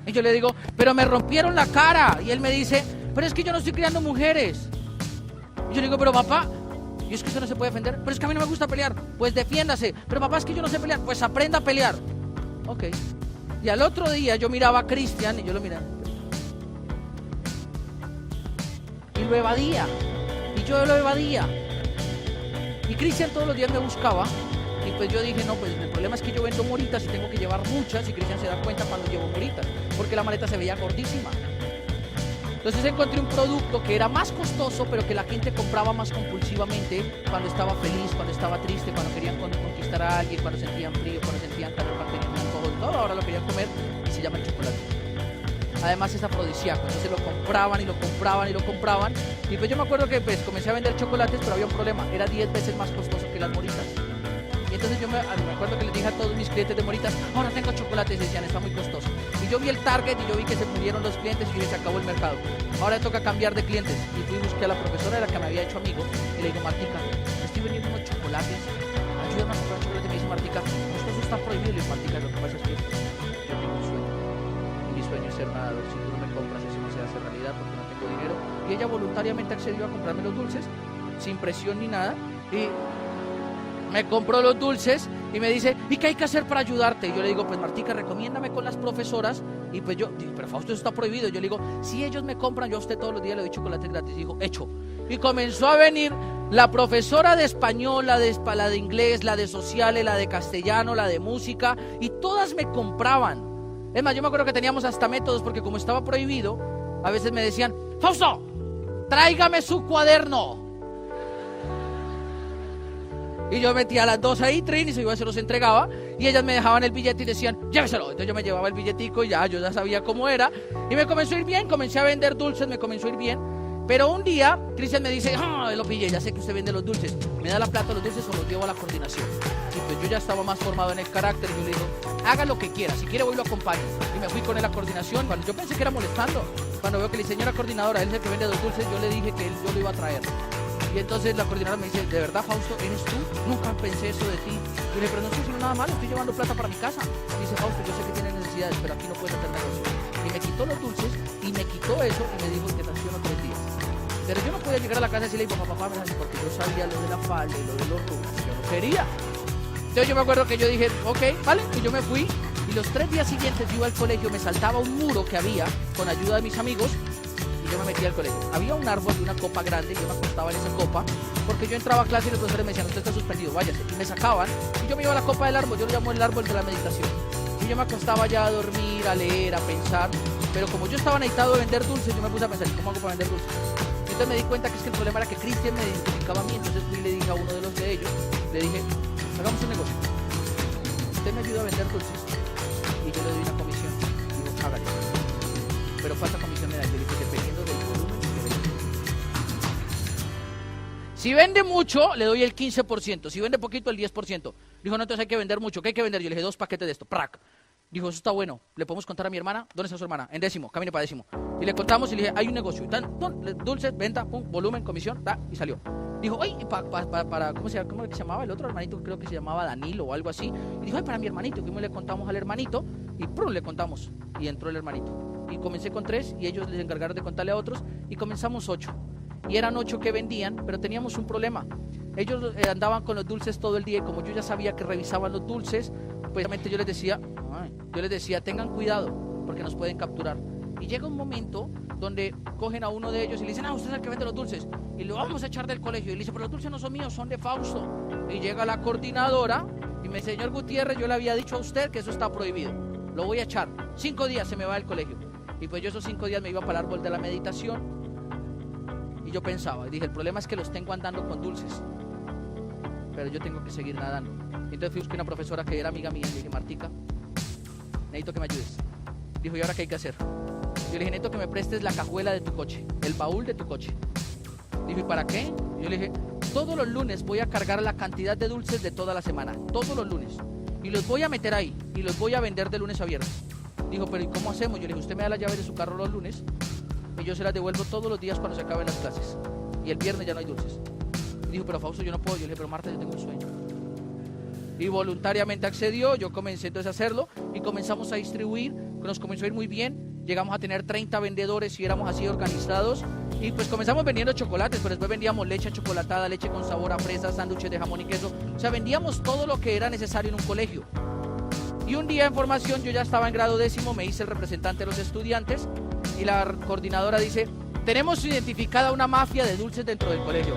Y yo le digo, pero me rompieron la cara. Y él me dice, pero es que yo no estoy criando mujeres. Y yo le digo, pero papá, y es que usted no se puede defender. Pero es que a mí no me gusta pelear. Pues defiéndase. Pero papá, es que yo no sé pelear. Pues aprenda a pelear. Ok. Y al otro día yo miraba a Cristian y yo lo miraba. Y lo evadía. Y yo lo evadía. Y Cristian todos los días me buscaba. Y pues yo dije, no, pues el problema es que yo vendo moritas y tengo que llevar muchas. Y Cristian se da cuenta cuando llevo moritas. Porque la maleta se veía gordísima. Entonces encontré un producto que era más costoso, pero que la gente compraba más compulsivamente cuando estaba feliz, cuando estaba triste, cuando querían conquistar a alguien, cuando sentían frío, cuando sentían calor, cuando tenían antojo, todo, ahora lo querían comer, y se llama el chocolate. Además es afrodisíaco, entonces lo compraban y lo compraban y lo compraban. Y pues yo me acuerdo que pues comencé a vender chocolates, pero había un problema, era 10 veces más costoso que las moritas. Y entonces yo me acuerdo que les dije a todos mis clientes de moritas, ahora tengo chocolates, y decían, está muy costoso. Y yo vi el target y yo vi que se murieron los clientes y dije, se acabó el mercado. Ahora toca cambiar de clientes. Y fui y busqué a la profesora de la que me había hecho amigo y le digo, Martica, me estoy vendiendo unos chocolates, ayúdame a comprar chocolate. Me dice Martica, esto está prohibido. Y le digo, Martica, lo que pasa es que yo tengo un sueño. Y mi sueño es ser nadador. Si tú no me compras, eso no se hace realidad porque no tengo dinero. Y ella voluntariamente accedió a comprarme los dulces, sin presión ni nada. Y me compró los dulces y me dice, ¿y qué hay que hacer para ayudarte? Y yo le digo, pues Martica, recomiéndame con las profesoras. Y pues yo digo, pero Fausto, eso está prohibido. Yo le digo, si ellos me compran, yo a usted todos los días le doy chocolate gratis. Y dijo, hecho. Y comenzó a venir la profesora de español, la de inglés, la de sociales, la de castellano, la de música, y todas me compraban. Es más, yo me acuerdo que teníamos hasta métodos, porque como estaba prohibido, a veces me decían, Fausto, tráigame su cuaderno. Y yo metía a las 2 ahí, Trin, y se los entregaba, y ellas me dejaban el billete y decían, lléveselo. Entonces yo me llevaba el billetico y yo ya sabía cómo era, y me comenzó a ir bien, comencé a vender dulces, me comenzó a ir bien. Pero un día, Cristian me dice, lo pillé, ya sé que usted vende los dulces, me da la plata de los dulces o los llevo a la coordinación. Y pues yo ya estaba más formado en el carácter, y yo le digo, haga lo que quiera, si quiere voy y lo acompaño. Y me fui con él a coordinación, cuando yo pensé que era molestando. Cuando veo que la señora coordinadora, él es el que vende los dulces, yo le dije que yo lo iba a traer. Y entonces la coordinadora me dice, ¿de verdad, Fausto, eres tú? Nunca pensé eso de ti. Y le dije, pero no estoy haciendo nada malo, estoy llevando plata para mi casa. Y dice, Fausto, yo sé que tienes necesidades, pero aquí no puedes hacer negocio. Y me quitó los dulces, y me quitó eso, y me dijo que nació en 3 días. Pero yo no podía llegar a la casa y decirle, papá, porque yo sabía lo de la falda y lo de los rubros, yo no quería. Entonces yo me acuerdo que yo dije, ok, vale, y yo me fui, y los 3 días siguientes yo iba al colegio, me saltaba un muro que había, con ayuda de mis amigos, y yo me metí al colegio. Había un árbol de una copa grande, y yo me acostaba en esa copa, porque yo entraba a clase y los profesores me decían, usted está suspendido, váyase, y me sacaban, y yo me iba a la copa del árbol, yo lo llamo el árbol de la meditación. Y yo me acostaba ya a dormir, a leer, a pensar, pero como yo estaba necesitado de vender dulces, yo me puse a pensar, ¿cómo hago para vender dulces? Entonces me di cuenta que es que el problema era que Cristian me identificaba a mí, entonces fui y le dije a uno de los de ellos, le dije, hagamos un negocio, usted me ayuda a vender dulces y yo le doy una comisión. Digo, hágale, pero ¿cuánta comisión me da? Yo le dije, dependiendo del volumen que vende. Si vende mucho, le doy el 15%, si vende poquito, el 10%. Dijo, no, entonces hay que vender mucho, ¿qué hay que vender? Yo le dije, 2 paquetes de esto, ¡prac! Dijo, eso está bueno, ¿le podemos contar a mi hermana? ¿Dónde está su hermana? En 10º, camine para 10º. Y le contamos y le dije, hay un negocio, dulces, venta, pum, volumen, comisión, y salió. Dijo, oye, ¿cómo se llamaba el otro hermanito? Creo que se llamaba Danilo o algo así. Y dijo, ay, para mi hermanito. Y le contamos al hermanito y ¡prum! Le contamos. Y entró el hermanito. Y comencé con 3 y ellos les encargaron de contarle a otros y comenzamos 8. Y eran 8 que vendían, pero teníamos un problema. Ellos andaban con los dulces todo el día y como yo ya sabía que revisaban los dulces, pues realmente yo les decía, tengan cuidado porque nos pueden capturar. Y llega un momento donde cogen a uno de ellos y le dicen, usted es el que vende los dulces y lo vamos a echar del colegio. Y le dice, pero los dulces no son míos, son de Fausto. Y llega la coordinadora y me dice, señor Gutiérrez, yo le había dicho a usted que eso está prohibido, lo voy a echar, 5 días se me va del colegio. Y pues yo esos 5 días me iba para el árbol de la meditación y yo pensaba, y dije, el problema es que los tengo andando con dulces, pero yo tengo que seguir nadando. Entonces fui a buscar una profesora que era amiga mía y le dije, Martica, necesito que me ayudes. Dijo, ¿y ahora qué hay que hacer? Yo le dije, necesito que me prestes la cajuela de tu coche, el baúl de tu coche. Dijo, ¿y para qué? Yo le dije, todos los lunes voy a cargar la cantidad de dulces de toda la semana, todos los lunes, y los voy a meter ahí, y los voy a vender de lunes a viernes. Dijo, pero ¿y cómo hacemos? Yo le dije, usted me da la llave de su carro los lunes, y yo se las devuelvo todos los días cuando se acaben las clases, y el viernes ya no hay dulces. Y dijo, pero Fausto, yo no puedo. Yo le dije, pero Marta, yo tengo un sueño. Y voluntariamente accedió, yo comencé entonces a hacerlo, y comenzamos a distribuir, nos comenzó a ir muy bien, llegamos a tener 30 vendedores y éramos así organizados, y pues comenzamos vendiendo chocolates, pero después vendíamos leche chocolatada, leche con sabor a fresa, sándwiches de jamón y queso, o sea, vendíamos todo lo que era necesario en un colegio. Y un día en formación, yo ya estaba en grado 10º, me hice el representante de los estudiantes, y la coordinadora dice, tenemos identificada una mafia de dulces dentro del colegio.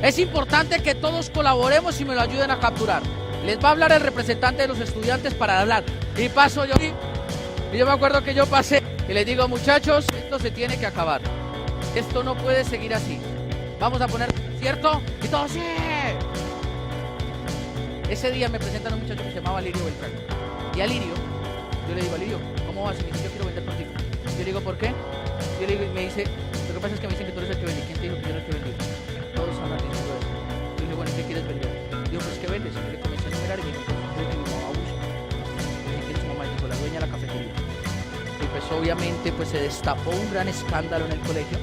Es importante que todos colaboremos y me lo ayuden a capturar. Les va a hablar el representante de los estudiantes para hablar. Y paso yo, y yo me acuerdo que yo pasé y les digo, muchachos, esto se tiene que acabar. Esto no puede seguir así. Vamos a poner, ¿cierto? Y todos, ¡sí! Ese día me presentan a un muchacho que se llamaba Lirio Beltrán. Y a Lirio, yo le digo, Lirio, ¿cómo vas? Y me dice, yo quiero vender contigo. Yo le digo, ¿por qué? Yo le digo, y me dice, lo que pasa es que me dicen que tú eres el que vende. ¿Quién te dijo que yo era el que vendí? Todos hablan diciendo eso. Yo le digo, bueno, ¿qué quieres vender? Digo, pues, ¿qué vendes? Y yo le comencé a enumerar y me dijo, creo que mi mamá busca. Le dije, ¿quién es su mamá? Y dijo, la dueña de la cafetería. Y pues obviamente pues se destapó un gran escándalo en el colegio.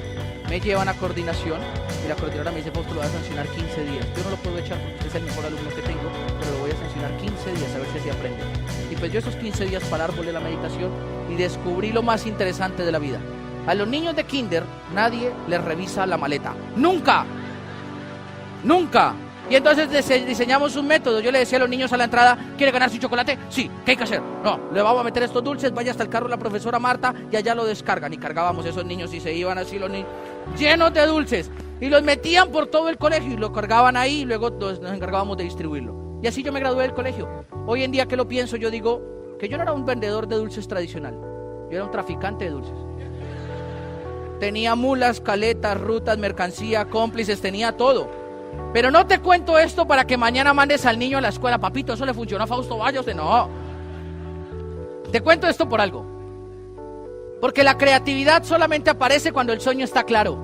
Me llevan a coordinación y la coordinadora me dice, Fausto, lo voy a sancionar 15 días. Yo no lo puedo echar porque usted es el mejor alumno que tengo, pero lo voy a sancionar 15 días a ver si así aprende. Y pues yo esos 15 días para árbol de la meditación y descubrí lo más interesante de la vida. A los niños de kinder nadie les revisa la maleta. ¡Nunca! ¡Nunca! Y entonces diseñamos un método. Yo le decía a los niños a la entrada, ¿quiere ganarse un chocolate? Sí, ¿qué hay que hacer? No, le vamos a meter estos dulces, vaya hasta el carro de la profesora Marta y allá lo descargan. Y cargábamos esos niños y se iban así los niños, llenos de dulces. Y los metían por todo el colegio y lo cargaban ahí y luego nos encargábamos de distribuirlo. Y así yo me gradué del colegio. Hoy en día que lo pienso, yo digo que yo no era un vendedor de dulces tradicional. Yo era un traficante de dulces. Tenía mulas, caletas, rutas, mercancía, cómplices, tenía todo. Pero no te cuento esto para que mañana mandes al niño a la escuela, papito, eso le funcionó a Fausto Bayos, no. Te cuento esto por algo. Porque la creatividad solamente aparece cuando el sueño está claro.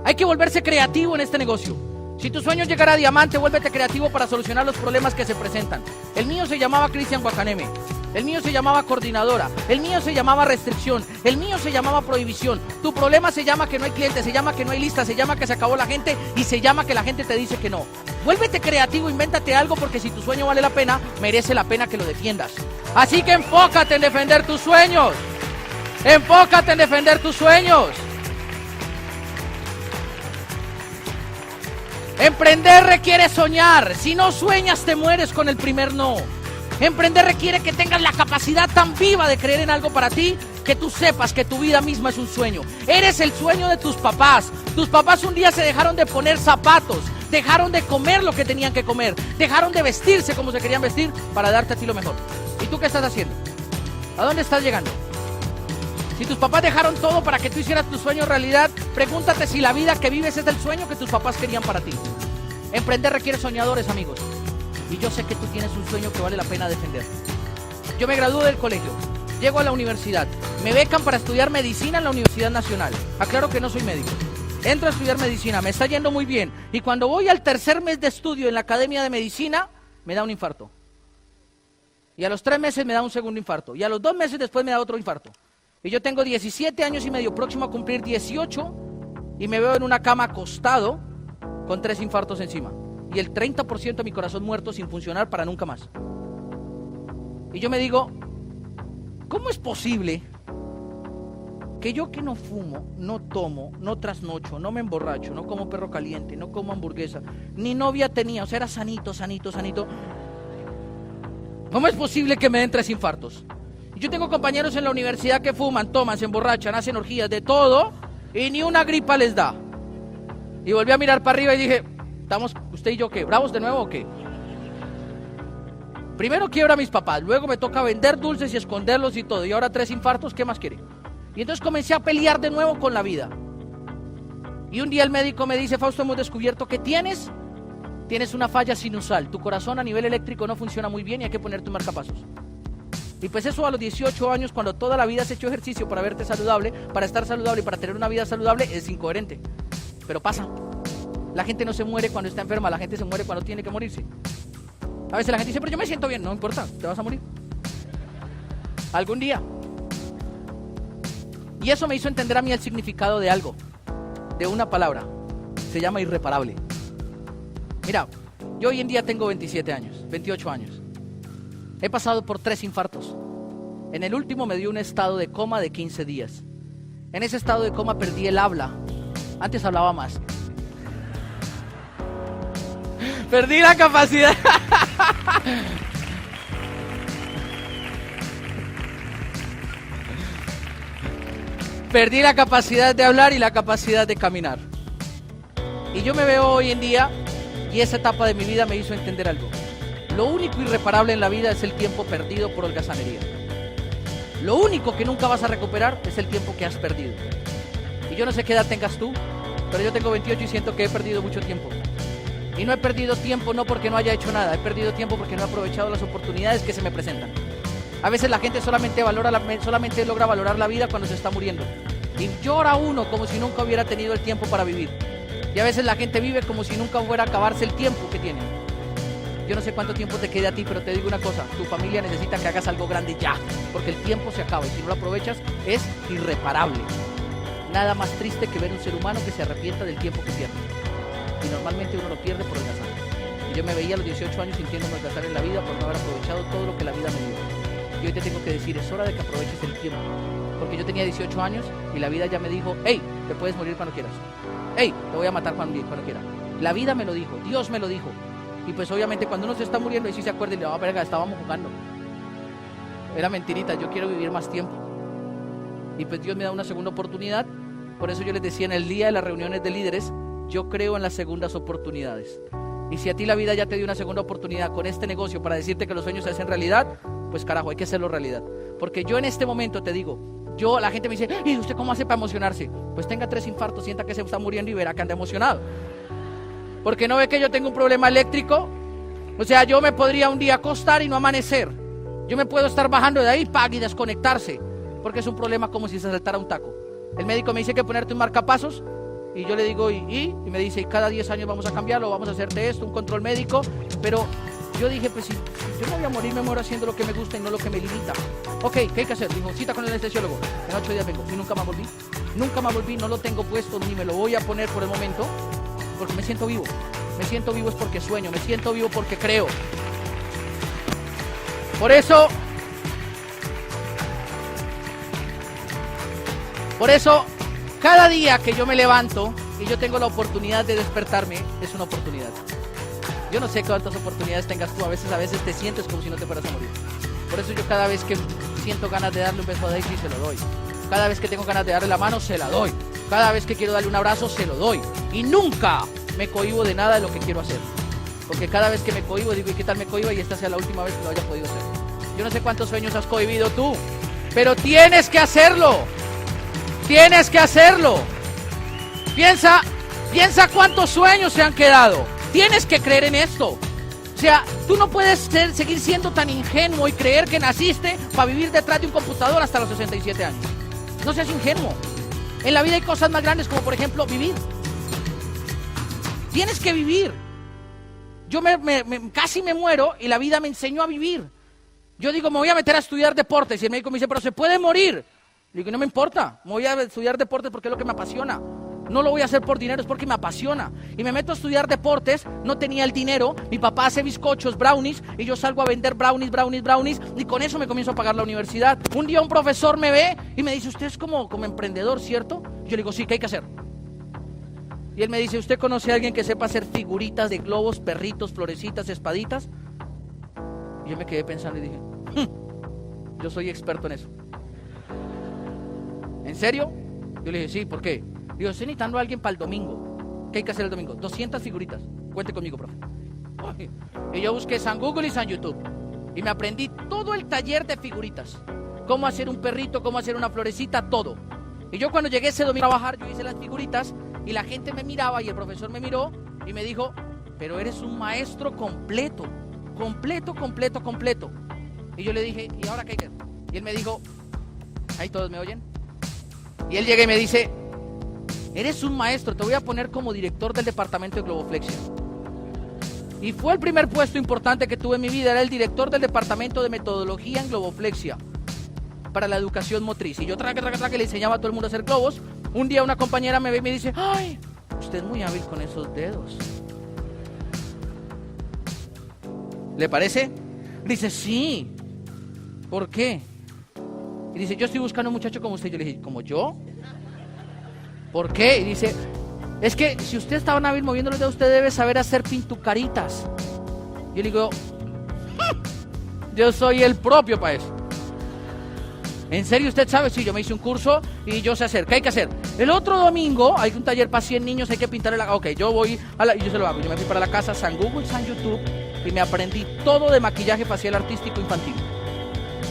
Hay que volverse creativo en este negocio. Si tu sueño es llegar a diamante, vuélvete creativo para solucionar los problemas que se presentan. El mío se llamaba Cristian Guacaneme. El mío se llamaba coordinadora. El mío se llamaba restricción. El mío se llamaba prohibición. Tu problema se llama que no hay clientes, se llama que no hay lista, se llama que se acabó la gente y se llama que la gente te dice que no. Vuélvete creativo, invéntate algo porque si tu sueño vale la pena, merece la pena que lo defiendas. Así que enfócate en defender tus sueños. Enfócate en defender tus sueños. Emprender requiere soñar. Si no sueñas, te mueres con el primer no. Emprender requiere que tengas la capacidad tan viva de creer en algo para ti, que tú sepas que tu vida misma es un sueño. Eres el sueño de tus papás. Tus papás un día se dejaron de poner zapatos, dejaron de comer lo que tenían que comer, dejaron de vestirse como se querían vestir para darte a ti lo mejor. ¿Y tú qué estás haciendo? ¿A dónde estás llegando? Si tus papás dejaron todo para que tú hicieras tu sueño realidad, pregúntate si la vida que vives es el sueño que tus papás querían para ti. Emprender requiere soñadores, amigos. Y yo sé que tú tienes un sueño que vale la pena defender. Yo me gradúo del colegio, llego a la universidad, me becan para estudiar medicina en la Universidad Nacional. Aclaro que no soy médico. Entro a estudiar medicina, me está yendo muy bien. Y cuando voy al tercer mes de estudio en la Academia de Medicina, me da un infarto. Y a los 3 meses me da un segundo infarto. Y a los 2 meses después me da otro infarto. Y yo tengo 17 años y medio, próximo a cumplir 18, y me veo en una cama acostado con 3 infartos encima. Y el 30% de mi corazón muerto sin funcionar para nunca más. Y yo me digo, ¿cómo es posible que yo que no fumo, no tomo, no trasnocho, no me emborracho, no como perro caliente, no como hamburguesa, ni novia tenía, o sea, era sanito, sanito, sanito? ¿Cómo es posible que me den 3 infartos? Yo tengo compañeros en la universidad que fuman, toman, se emborrachan, hacen orgías, de todo, y ni una gripa les da. Y volví a mirar para arriba y dije, ¿estamos usted y yo qué? ¿Bravos de nuevo o qué? Primero quiebro a mis papás, luego me toca vender dulces y esconderlos y todo, y ahora 3 infartos, ¿qué más quiere? Y entonces comencé a pelear de nuevo con la vida. Y un día el médico me dice, Fausto, hemos descubierto que tienes una falla sinusal, tu corazón a nivel eléctrico no funciona muy bien y hay que ponerte un marcapasos. Y pues eso a los 18 años, cuando toda la vida has hecho ejercicio para verte saludable, para estar saludable y para tener una vida saludable, es incoherente. Pero pasa. La gente no se muere cuando está enferma, la gente se muere cuando tiene que morirse. A veces la gente dice, pero yo me siento bien, no importa, te vas a morir. Algún día. Y eso me hizo entender a mí el significado de algo, de una palabra. Se llama irreparable. Mira, yo hoy en día tengo 27 años, 28 años. He pasado por 3 infartos. En el último me dio un estado de coma de 15 días. En ese estado de coma perdí el habla. Antes hablaba más. Perdí la capacidad. Perdí la capacidad de hablar y la capacidad de caminar. Y yo me veo hoy en día, y esa etapa de mi vida me hizo entender algo. Lo único irreparable en la vida es el tiempo perdido por holgazanería. Lo único que nunca vas a recuperar es el tiempo que has perdido. Y yo no sé qué edad tengas tú, pero yo tengo 28 y siento que he perdido mucho tiempo. Y no he perdido tiempo no porque no haya hecho nada, he perdido tiempo porque no he aprovechado las oportunidades que se me presentan. A veces la gente solamente logra valorar la vida cuando se está muriendo. Y llora uno como si nunca hubiera tenido el tiempo para vivir. Y a veces la gente vive como si nunca fuera a acabarse el tiempo que tiene. Yo no sé cuánto tiempo te quede a ti, pero te digo una cosa, tu familia necesita que hagas algo grande ya, porque el tiempo se acaba y si no lo aprovechas es irreparable. Nada más triste que ver un ser humano que se arrepienta del tiempo que pierde. Y normalmente uno lo pierde por holgazán. Y yo me veía a los 18 años sintiéndome holgazán en la vida por no haber aprovechado todo lo que la vida me dio. Y hoy te tengo que decir, es hora de que aproveches el tiempo. Porque yo tenía 18 años y la vida ya me dijo, hey, te puedes morir cuando quieras. Hey, te voy a matar cuando quiera. La vida me lo dijo, Dios me lo dijo. Y pues obviamente cuando uno se está muriendo y sí se acuerda y le va, verga, estábamos jugando. Era mentirita, yo quiero vivir más tiempo. Y pues Dios me da una segunda oportunidad. Por eso yo les decía en el día de las reuniones de líderes, yo creo en las segundas oportunidades. Y si a ti la vida ya te dio una segunda oportunidad con este negocio para decirte que los sueños se hacen realidad, pues carajo, hay que hacerlo realidad. Porque yo en este momento te digo, la gente me dice, ¿y usted cómo hace para emocionarse? Pues tenga 3 infartos, sienta que se está muriendo y verá que anda emocionado. Porque no ve que yo tengo un problema eléctrico. O sea, yo me podría un día acostar y no amanecer. Yo me puedo estar bajando de ahí, y desconectarse. Porque es un problema como si se saltara un taco. El médico me dice que ponerte un marcapasos. Y yo le digo, ¿y? Y me dice, cada 10 años vamos a cambiarlo, vamos a hacerte esto, un control médico. Pero yo dije, pues si yo no voy a morir, me muero haciendo lo que me gusta y no lo que me limita. Ok, ¿qué hay que hacer? Dijo, cita con el anestesiólogo. En 8 días vengo. Y nunca más volví. Nunca más volví, no lo tengo puesto, ni me lo voy a poner por el momento. Porque me siento vivo. Me siento vivo es porque sueño. Me siento vivo porque creo. Por eso, cada día que yo me levanto y yo tengo la oportunidad de despertarme, es una oportunidad. Yo no sé cuántas oportunidades tengas tú. A veces te sientes como si no te fueras a morir. Por eso yo cada vez que siento ganas de darle un beso a Daisy, se lo doy. Cada vez que tengo ganas de darle la mano, se la doy. Cada vez que quiero darle un abrazo, se lo doy. Y nunca me cohíbo de nada de lo que quiero hacer. Porque cada vez que me cohíbo, digo, ¿y qué tal me cohíba? Y esta sea la última vez que lo haya podido hacer. Yo no sé cuántos sueños has cohibido tú, pero tienes que hacerlo. Tienes que hacerlo. Piensa cuántos sueños se han quedado. Tienes que creer en esto. O sea, tú no puedes seguir siendo tan ingenuo y creer que naciste para vivir detrás de un computador hasta los 67 años. No seas ingenuo. En la vida hay cosas más grandes como por ejemplo vivir. Tienes que vivir. Yo casi me muero y la vida me enseñó a vivir. Yo digo, me voy a meter a estudiar deportes. Y el médico me dice, pero se puede morir. Le digo, no me importa, me voy a estudiar deportes porque es lo que me apasiona. No lo voy a hacer por dinero, es porque me apasiona. Y me meto a estudiar deportes, no tenía el dinero, mi papá hace bizcochos, brownies, y yo salgo a vender brownies, y con eso me comienzo a pagar la universidad. Un día un profesor me ve y me dice, usted es como emprendedor, ¿cierto? Yo le digo, sí, ¿qué hay que hacer? Y él me dice, ¿usted conoce a alguien que sepa hacer figuritas de globos, perritos, florecitas, espaditas? Y yo me quedé pensando y dije, yo soy experto en eso. ¿En serio? Yo le dije, sí, ¿por qué? Digo, estoy necesitando a alguien para el domingo. ¿Qué hay que hacer el domingo? 200 figuritas. Cuente conmigo, profe. Y yo busqué San Google y San YouTube. Y me aprendí todo el taller de figuritas. Cómo hacer un perrito, cómo hacer una florecita, todo. Y yo cuando llegué ese domingo a trabajar, yo hice las figuritas y la gente me miraba y el profesor me miró y me dijo, pero eres un maestro completo. Completo. Y yo le dije, ¿y ahora qué hay que hacer? Y él me dijo, ¿ahí todos me oyen? Y él llega y me dice, eres un maestro, te voy a poner como director del departamento de globoflexia. Y fue el primer puesto importante que tuve en mi vida, era el director del departamento de metodología en globoflexia para la educación motriz. Y yo traque, le enseñaba a todo el mundo a hacer globos. Un día una compañera me ve y me dice, ay, usted es muy hábil con esos dedos. ¿Le parece? Dice, sí. ¿Por qué? Y dice, yo estoy buscando un muchacho como usted. Yo le dije, ¿como yo? ¿Por qué? Y dice, es que si usted está tan hábil moviendo los dedos, usted debe saber hacer pintucaritas. Yo le digo, yo soy el propio para eso. ¿En serio usted sabe? Sí, yo me hice un curso y yo sé hacer. ¿Qué hay que hacer? El otro domingo hay un taller para 100 niños, hay que pintar la... Ok, yo voy y yo se lo hago. Yo me fui para la casa, San Google, San YouTube, y me aprendí todo de maquillaje facial artístico infantil.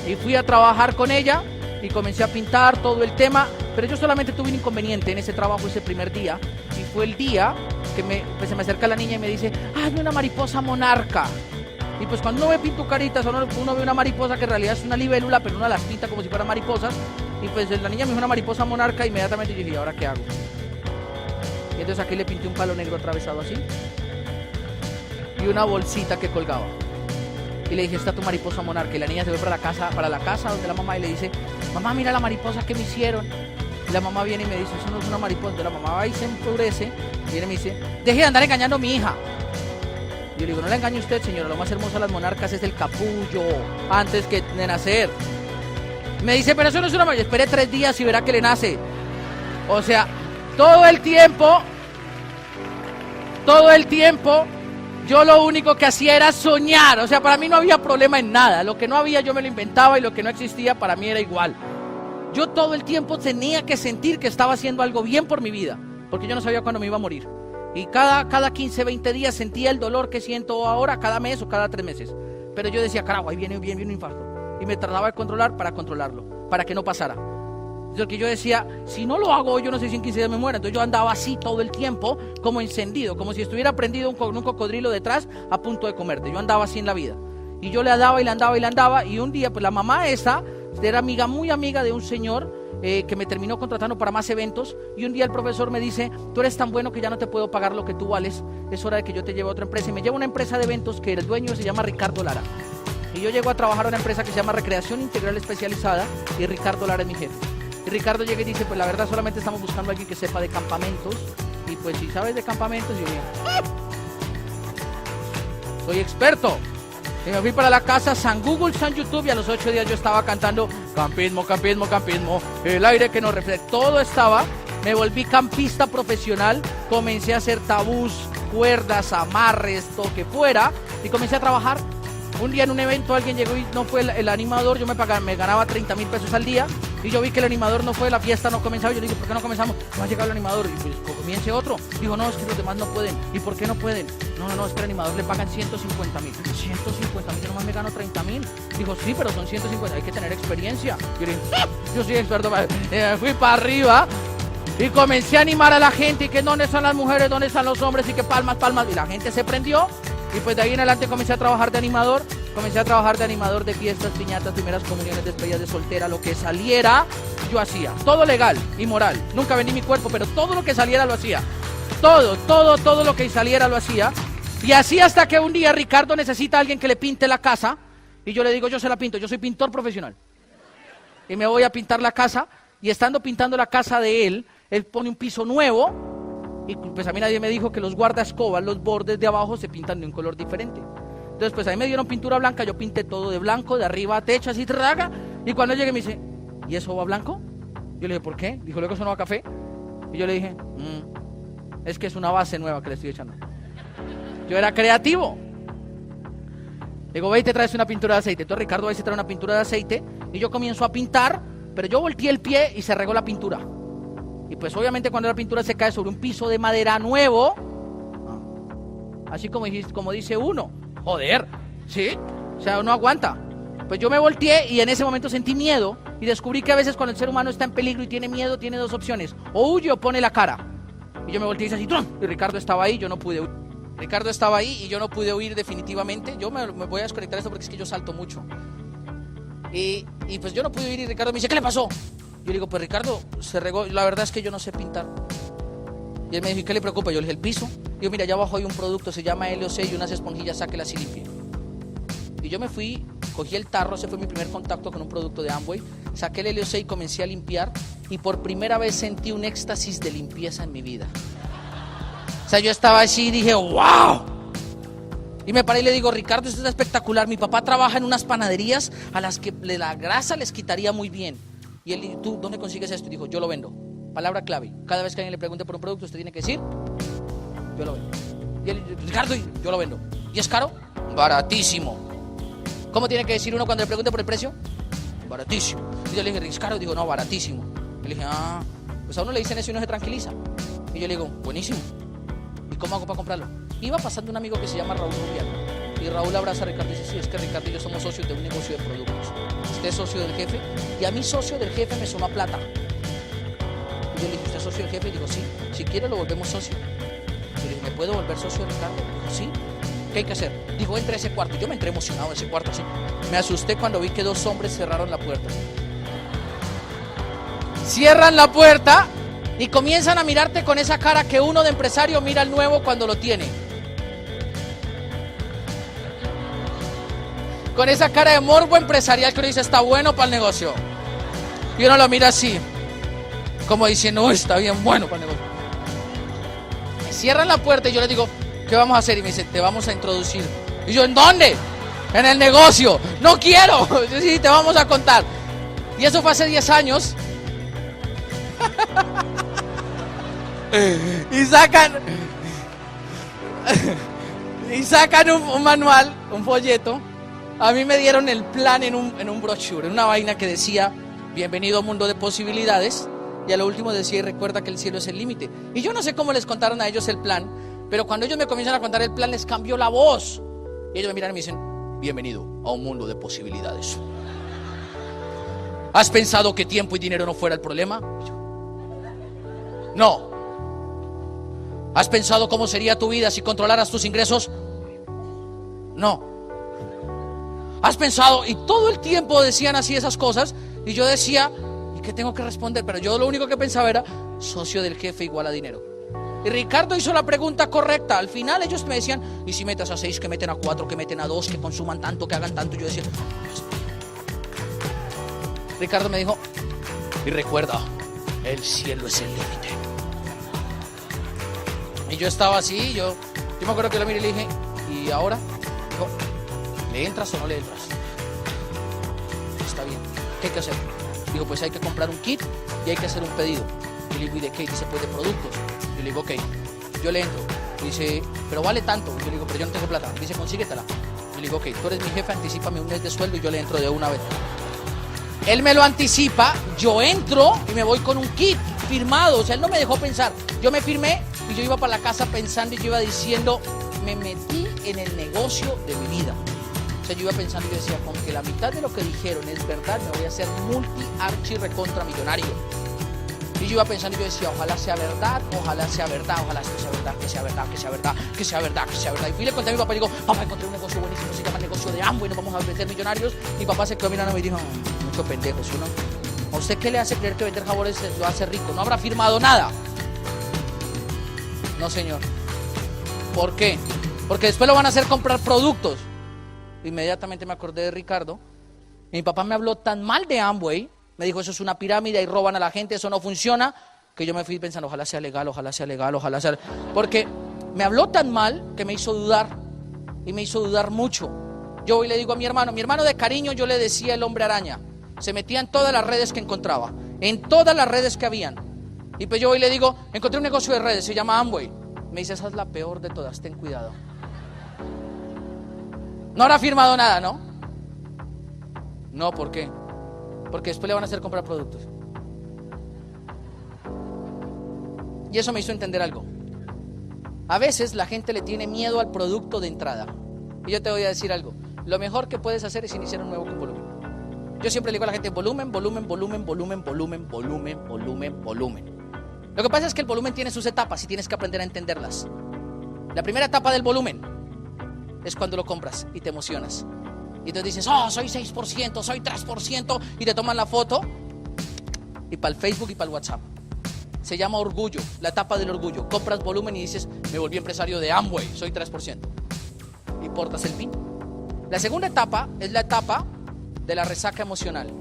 Y fui a trabajar con ella y comencé a pintar todo el tema, pero yo solamente tuve un inconveniente en ese trabajo ese primer día, y fue el día que se me acerca la niña y me dice, ¡ay, una mariposa monarca! Y pues cuando uno ve pintucaritas, uno ve una mariposa que en realidad es una libélula, pero uno las pinta como si fueran mariposas, y pues la niña me dijo una mariposa monarca, y inmediatamente yo dije, ¿y ahora qué hago? Y entonces aquí le pinté un palo negro atravesado así, y una bolsita que colgaba. Y le dije, está tu mariposa monarca. Y la niña se ve para la casa donde la mamá, y le dice, mamá, mira la mariposa que me hicieron. Y la mamá viene y me dice, eso no es una mariposa. Entonces la mamá va y se enfurece, viene y me dice, deje de andar engañando a mi hija. Y yo le digo, no la engañe usted, señora, lo más hermoso de las monarcas es el capullo, antes que de nacer. Me dice, pero eso no es una mariposa. Espere 3 días y verá que le nace. O sea, todo el tiempo, yo lo único que hacía era soñar. O sea, para mí no había problema en nada. Lo que no había yo me lo inventaba, y lo que no existía para mí era igual. Yo todo el tiempo tenía que sentir que estaba haciendo algo bien por mi vida, porque yo no sabía cuándo me iba a morir. Y cada 15, 20 días sentía el dolor que siento ahora, cada mes o cada 3 meses. Pero yo decía, carajo, ahí viene un infarto. Y me trataba de controlar para controlarlo, para que no pasara. Porque yo decía, si no lo hago, yo no sé si en 15 días me muero. Entonces yo andaba así todo el tiempo, como encendido, como si estuviera prendido con un cocodrilo detrás a punto de comerte. Yo andaba así en la vida. Y yo le andaba, y un día, pues la mamá esa era muy amiga de un señor que me terminó contratando para más eventos. Y un día el profesor me dice, tú eres tan bueno que ya no te puedo pagar lo que tú vales, es hora de que yo te lleve a otra empresa. Y me lleva a una empresa de eventos que el dueño se llama Ricardo Lara. Y yo llego a trabajar a una empresa que se llama Recreación Integral Especializada, y Ricardo Lara es mi jefe. Y Ricardo llega y dice, pues la verdad solamente estamos buscando a alguien que sepa de campamentos, y pues si sabes de campamentos, yo digo, soy experto. Y me fui para la casa, San Google, San YouTube, y a los 8 días yo estaba cantando campismo, el aire que nos refleja, todo estaba. Me volví campista profesional, comencé a hacer tabús, cuerdas, amarres, todo que fuera, y comencé a trabajar. Un día en un evento alguien llegó y no fue el animador, yo me ganaba 30,000 pesos al día, y yo vi que el animador no fue, la fiesta no comenzaba. Yo le dije, ¿por qué no comenzamos? No ha llegado el animador. Y pues comience otro. Dijo, no, es que los demás no pueden. ¿Y por qué no pueden? No, es que el animador le pagan 150,000. 150,000, yo nomás me gano 30,000. Dijo, sí, pero son 150, hay que tener experiencia. Yo le dije, yo soy experto. Fui para arriba y comencé a animar a la gente, y que dónde están las mujeres, dónde están los hombres, y que palmas, y la gente se prendió. Y pues de ahí en adelante comencé a trabajar de animador. Comencé a trabajar de animador de fiestas, piñatas, primeras comuniones, despedidas de soltera, lo que saliera, yo hacía. Todo legal y moral. Nunca vendí mi cuerpo, pero todo lo que saliera lo hacía. Todo lo que saliera lo hacía. Y así hasta que un día Ricardo necesita a alguien que le pinte la casa. Y yo le digo, yo se la pinto, yo soy pintor profesional. Y me voy a pintar la casa, y estando pintando la casa de él pone un piso nuevo, y pues a mí nadie me dijo que los guardaescobas, los bordes de abajo se pintan de un color diferente. Entonces pues a mí me dieron pintura blanca, yo pinté todo de blanco, de arriba a techo, así traga, y cuando llegué me dice, ¿y eso va blanco? Yo le dije, ¿por qué? Dijo, luego eso no va café. Y yo le dije, es que es una base nueva que le estoy echando. Yo era creativo. Le digo, ve y te traes una pintura de aceite. Entonces Ricardo va y se trae una pintura de aceite, y yo comienzo a pintar, pero yo volteé el pie y se regó la pintura. Y pues obviamente cuando la pintura se cae sobre un piso de madera nuevo, así como dice uno, joder, ¿sí? O sea, uno aguanta. Pues yo me volteé y en ese momento sentí miedo, y descubrí que a veces cuando el ser humano está en peligro y tiene miedo, tiene dos opciones: o huye o pone la cara. Y yo me volteé y hice así, ¡trum! Y Ricardo estaba ahí, yo no pude huir. Ricardo estaba ahí y yo no pude huir definitivamente. Yo me voy a desconectar esto porque es que yo salto mucho. Y pues yo no pude huir, y Ricardo me dice, ¿qué le pasó? Yo le digo, pues Ricardo, se regó, la verdad es que yo no sé pintar. Y él me dijo, ¿y qué le preocupa? Yo le dije, el piso. Digo, mira, allá abajo hay un producto, se llama LOC, y unas esponjillas, sáquelas y limpie. Y yo me fui, cogí el tarro, ese fue mi primer contacto con un producto de Amway, saqué el LOC y comencé a limpiar, y por primera vez sentí un éxtasis de limpieza en mi vida. O sea, yo estaba así y dije, ¡wow! Y me paré y le digo, Ricardo, esto es espectacular. Mi papá trabaja en unas panaderías a las que la grasa les quitaría muy bien. Y él, ¿tú dónde consigues esto? Y dijo, yo lo vendo. Palabra clave. Cada vez que alguien le pregunte por un producto, usted tiene que decir, yo lo vendo. Y él, Ricardo, yo lo vendo. ¿Y es caro? Baratísimo. ¿Cómo tiene que decir uno cuando le pregunte por el precio? Baratísimo. Y yo le dije, Ricardo, digo, no, baratísimo. Y le dije, pues a uno le dicen eso y uno se tranquiliza. Y yo le digo, buenísimo. ¿Y cómo hago para comprarlo? Iba pasando un amigo que se llama Raúl Rubiano, y Raúl abraza a Ricardo y dice, sí, es que Ricardo y yo somos socios de un negocio de productos. Usted es socio del jefe, y a mí socio del jefe me suma plata. Y yo le dije, ¿usted es socio del jefe? Y digo, sí, si quiere lo volvemos socio. Y le dije, ¿me puedo volver socio de Ricardo? Dijo, sí. ¿Qué hay que hacer? Dijo, entre a ese cuarto. Yo me entré emocionado en ese cuarto así. Me asusté cuando vi que dos hombres cerraron la puerta. Cierran la puerta y comienzan a mirarte con esa cara que uno de empresario mira al nuevo cuando lo tiene. Con esa cara de morbo empresarial que uno dice, está bueno para el negocio. Y uno lo mira así, como diciendo, está bien bueno para el negocio. Me cierran la puerta y yo les digo, ¿qué vamos a hacer? Y me dice, te vamos a introducir. Y yo, ¿en dónde? En el negocio. No quiero. Sí, te vamos a contar. Y eso fue hace 10 años. Y sacan un manual, un folleto. A mí me dieron el plan en un brochure, en una vaina que decía, bienvenido a un mundo de posibilidades. Y a lo último decía, y recuerda que el cielo es el límite. Y yo no sé cómo les contaron a ellos el plan, pero cuando ellos me comienzan a contar el plan, les cambió la voz. Y ellos me miran y me dicen, bienvenido a un mundo de posibilidades. ¿Has pensado que tiempo y dinero no fuera el problema? No. ¿Has pensado cómo sería tu vida si controlaras tus ingresos? No. ¿Has pensado? Y todo el tiempo decían así esas cosas, y yo decía, ¿y qué tengo que responder? Pero yo lo único que pensaba era, socio del jefe igual a dinero. Y Ricardo hizo la pregunta correcta. Al final ellos me decían, ¿y si metes a 6, que meten a 4, que meten a 2, que consuman tanto, que hagan tanto? Y yo decía, Ricardo me dijo, y recuerda, el cielo es el límite. Y yo estaba así, yo me acuerdo que lo miré y le dije, ¿y ahora? Dijo, ¿le entras o no le entras? Está bien, ¿qué hay que hacer? Dijo, pues hay que comprar un kit y hay que hacer un pedido. Y le digo, ¿y de qué? Dice, pues de productos. Yo le digo, ok, yo le entro. Dice, pero vale tanto. Yo le digo, pero yo no tengo plata. Dice, consíguetela. Yo le digo, ok, tú eres mi jefe, anticípame un mes de sueldo y yo le entro de una vez. Él me lo anticipa, yo entro y me voy con un kit firmado. O sea, él no me dejó pensar. Yo me firmé y yo iba para la casa pensando, y yo iba diciendo, me metí en el negocio de mi vida. O sea, yo iba pensando y yo decía, con que la mitad de lo que dijeron es verdad, me voy a hacer multi-archi-recontra millonario. Y yo iba pensando y yo decía, ojalá sea verdad, ojalá sea verdad, ojalá esto sea verdad, que sea verdad, que sea verdad, que sea verdad, que sea verdad. Y fui y le conté a mi papá y digo, papá, encontré un negocio buenísimo, se llama el negocio de Amway, nos vamos a meter millonarios. Mi papá se quedó mirando y me dijo, mucho pendejo, ¿sí o no? ¿A usted qué le hace creer que vender jabones lo hace rico? ¿No habrá firmado nada? No, señor. ¿Por qué? Porque después lo van a hacer comprar productos. inmediatamente me acordé de Ricardo. Mi papá me habló tan mal de Amway, me dijo, eso es una pirámide y roban a la gente, eso no funciona, que yo me fui pensando, ojalá sea legal, ojalá sea legal, ojalá sea... Porque me habló tan mal que me hizo dudar, y me hizo dudar mucho. Yo voy y le digo a mi hermano de cariño yo le decía el hombre araña, se metía en todas las redes que encontraba, en todas las redes que habían. Y pues yo voy y le digo, encontré un negocio de redes, se llama Amway. Me dice, esa es la peor de todas, ten cuidado. No habrá firmado nada, ¿no? No, ¿por qué? Porque después le van a hacer comprar productos. Y eso me hizo entender algo. A veces la gente le tiene miedo al producto de entrada. Y yo te voy a decir algo. Lo mejor que puedes hacer es iniciar un nuevo con volumen. Yo siempre le digo a la gente, volumen, volumen, volumen, volumen, volumen, volumen, volumen, volumen. Lo que pasa es que el volumen tiene sus etapas y tienes que aprender a entenderlas. La primera etapa del volumen es cuando lo compras y te emocionas. Y te dices, oh, soy 6%, soy 3%, y te toman la foto y para el Facebook y para el WhatsApp. Se llama orgullo, la etapa del orgullo. Compras volumen y dices, me volví empresario de Amway, soy 3%. Y portas el pin. La segunda etapa es la etapa de la resaca emocional,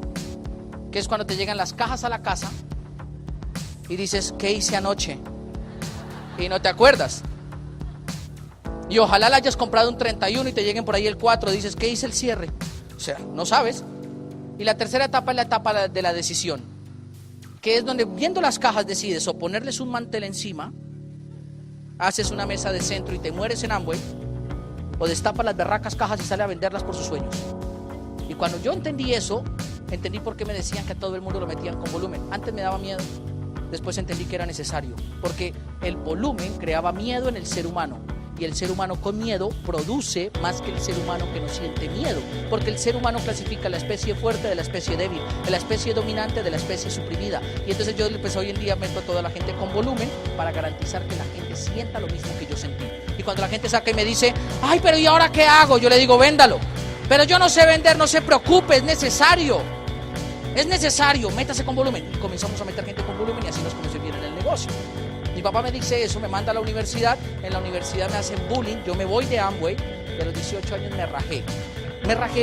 que es cuando te llegan las cajas a la casa y dices, ¿qué hice anoche? Y no te acuerdas. Y ojalá la hayas comprado un 31 y te lleguen por ahí el 4, dices, ¿qué hice el cierre? O sea, no sabes. Y la tercera etapa es la etapa de la decisión, que es donde viendo las cajas decides o ponerles un mantel encima, haces una mesa de centro y te mueres en Amway, o destapas las berracas cajas y sales a venderlas por sus sueños. Y cuando yo entendí eso, entendí por qué me decían que a todo el mundo lo metían con volumen. Antes me daba miedo, después entendí que era necesario, porque el volumen creaba miedo en el ser humano. Y el ser humano con miedo produce más que el ser humano que no siente miedo, porque el ser humano clasifica la especie fuerte de la especie débil, de la especie dominante de la especie suprimida. Y entonces yo pues hoy en día meto a toda la gente con volumen para garantizar que la gente sienta lo mismo que yo sentí. Y cuando la gente saca y me dice, ay, pero ¿y ahora qué hago? Yo le digo, véndalo. Pero yo no sé vender, no se preocupe, es necesario, métase con volumen. Y comenzamos a meter gente con volumen y así nos conoce bien en el negocio. Mi papá me dice eso, me manda a la universidad, en la universidad me hacen bullying, yo me voy de Amway, de los 18 años me rajé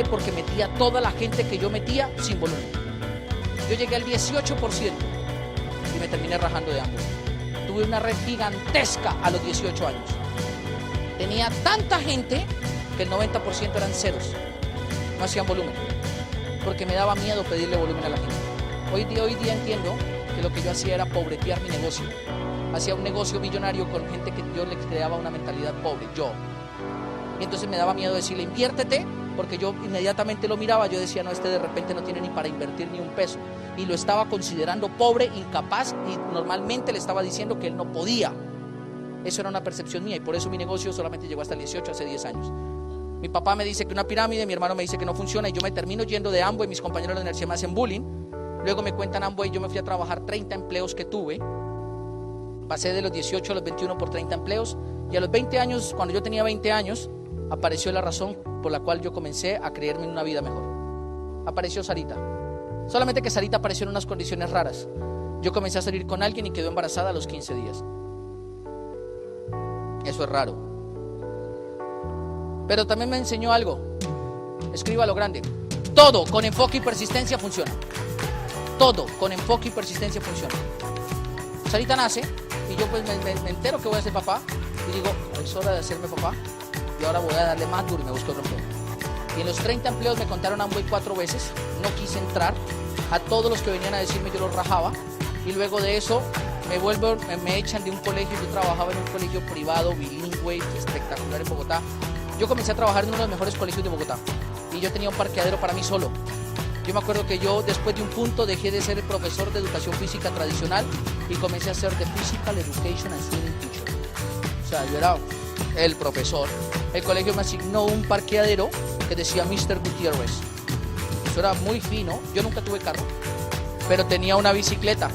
porque metía a toda la gente que yo metía sin volumen. Yo llegué al 18% y me terminé rajando de Amway. Tuve una red gigantesca a los 18 años. Tenía tanta gente que el 90% eran ceros, no hacían volumen, porque me daba miedo pedirle volumen a la gente. Hoy día entiendo que lo que yo hacía era pobretear mi negocio. Hacía un negocio millonario con gente que yo le creaba una mentalidad pobre, yo. Y entonces me daba miedo decirle, inviértete, porque yo inmediatamente lo miraba, yo decía, no, este de repente no tiene ni para invertir ni un peso. Y lo estaba considerando pobre, incapaz, y normalmente le estaba diciendo que él no podía. Eso era una percepción mía, y por eso mi negocio solamente llegó hasta el 18, hace 10 años. Mi papá me dice que una pirámide, mi hermano me dice que no funciona, y yo me termino yendo de Amway, mis compañeros de la universidad me hacen bullying. Luego me cuentan Amway, yo me fui a trabajar 30 empleos que tuve. Pasé de los 18 a los 21 por 30 empleos, y a los 20 años, cuando yo tenía 20 años, apareció la razón por la cual yo comencé a creerme en una vida mejor. Apareció Sarita. Solamente que Sarita apareció en unas condiciones raras. Yo comencé a salir con alguien y quedó embarazada a los 15 días. Eso es raro. Pero también me enseñó algo. Escriba lo grande. Todo con enfoque y persistencia funciona. Todo con enfoque y persistencia funciona. Sarita nace y yo pues me entero que voy a ser papá y digo, es hora de hacerme papá y ahora voy a darle más duro y me busco otro empleo. Y en los 30 empleos me contaron Amway 4 veces, no quise entrar, a todos los que venían a decirme yo los rajaba, y luego de eso me echan de un colegio. Yo trabajaba en un colegio privado, bilingüe, espectacular en Bogotá. Yo comencé a trabajar en uno de los mejores colegios de Bogotá y yo tenía un parqueadero para mí solo. Yo me acuerdo que yo después de un punto dejé de ser el profesor de educación física tradicional y comencé a ser de Physical Education and Swimming Teacher. O sea, yo era el profesor. El colegio me asignó un parqueadero que decía Mr. Gutiérrez. Eso era muy fino. Yo nunca tuve carro, pero tenía una bicicleta.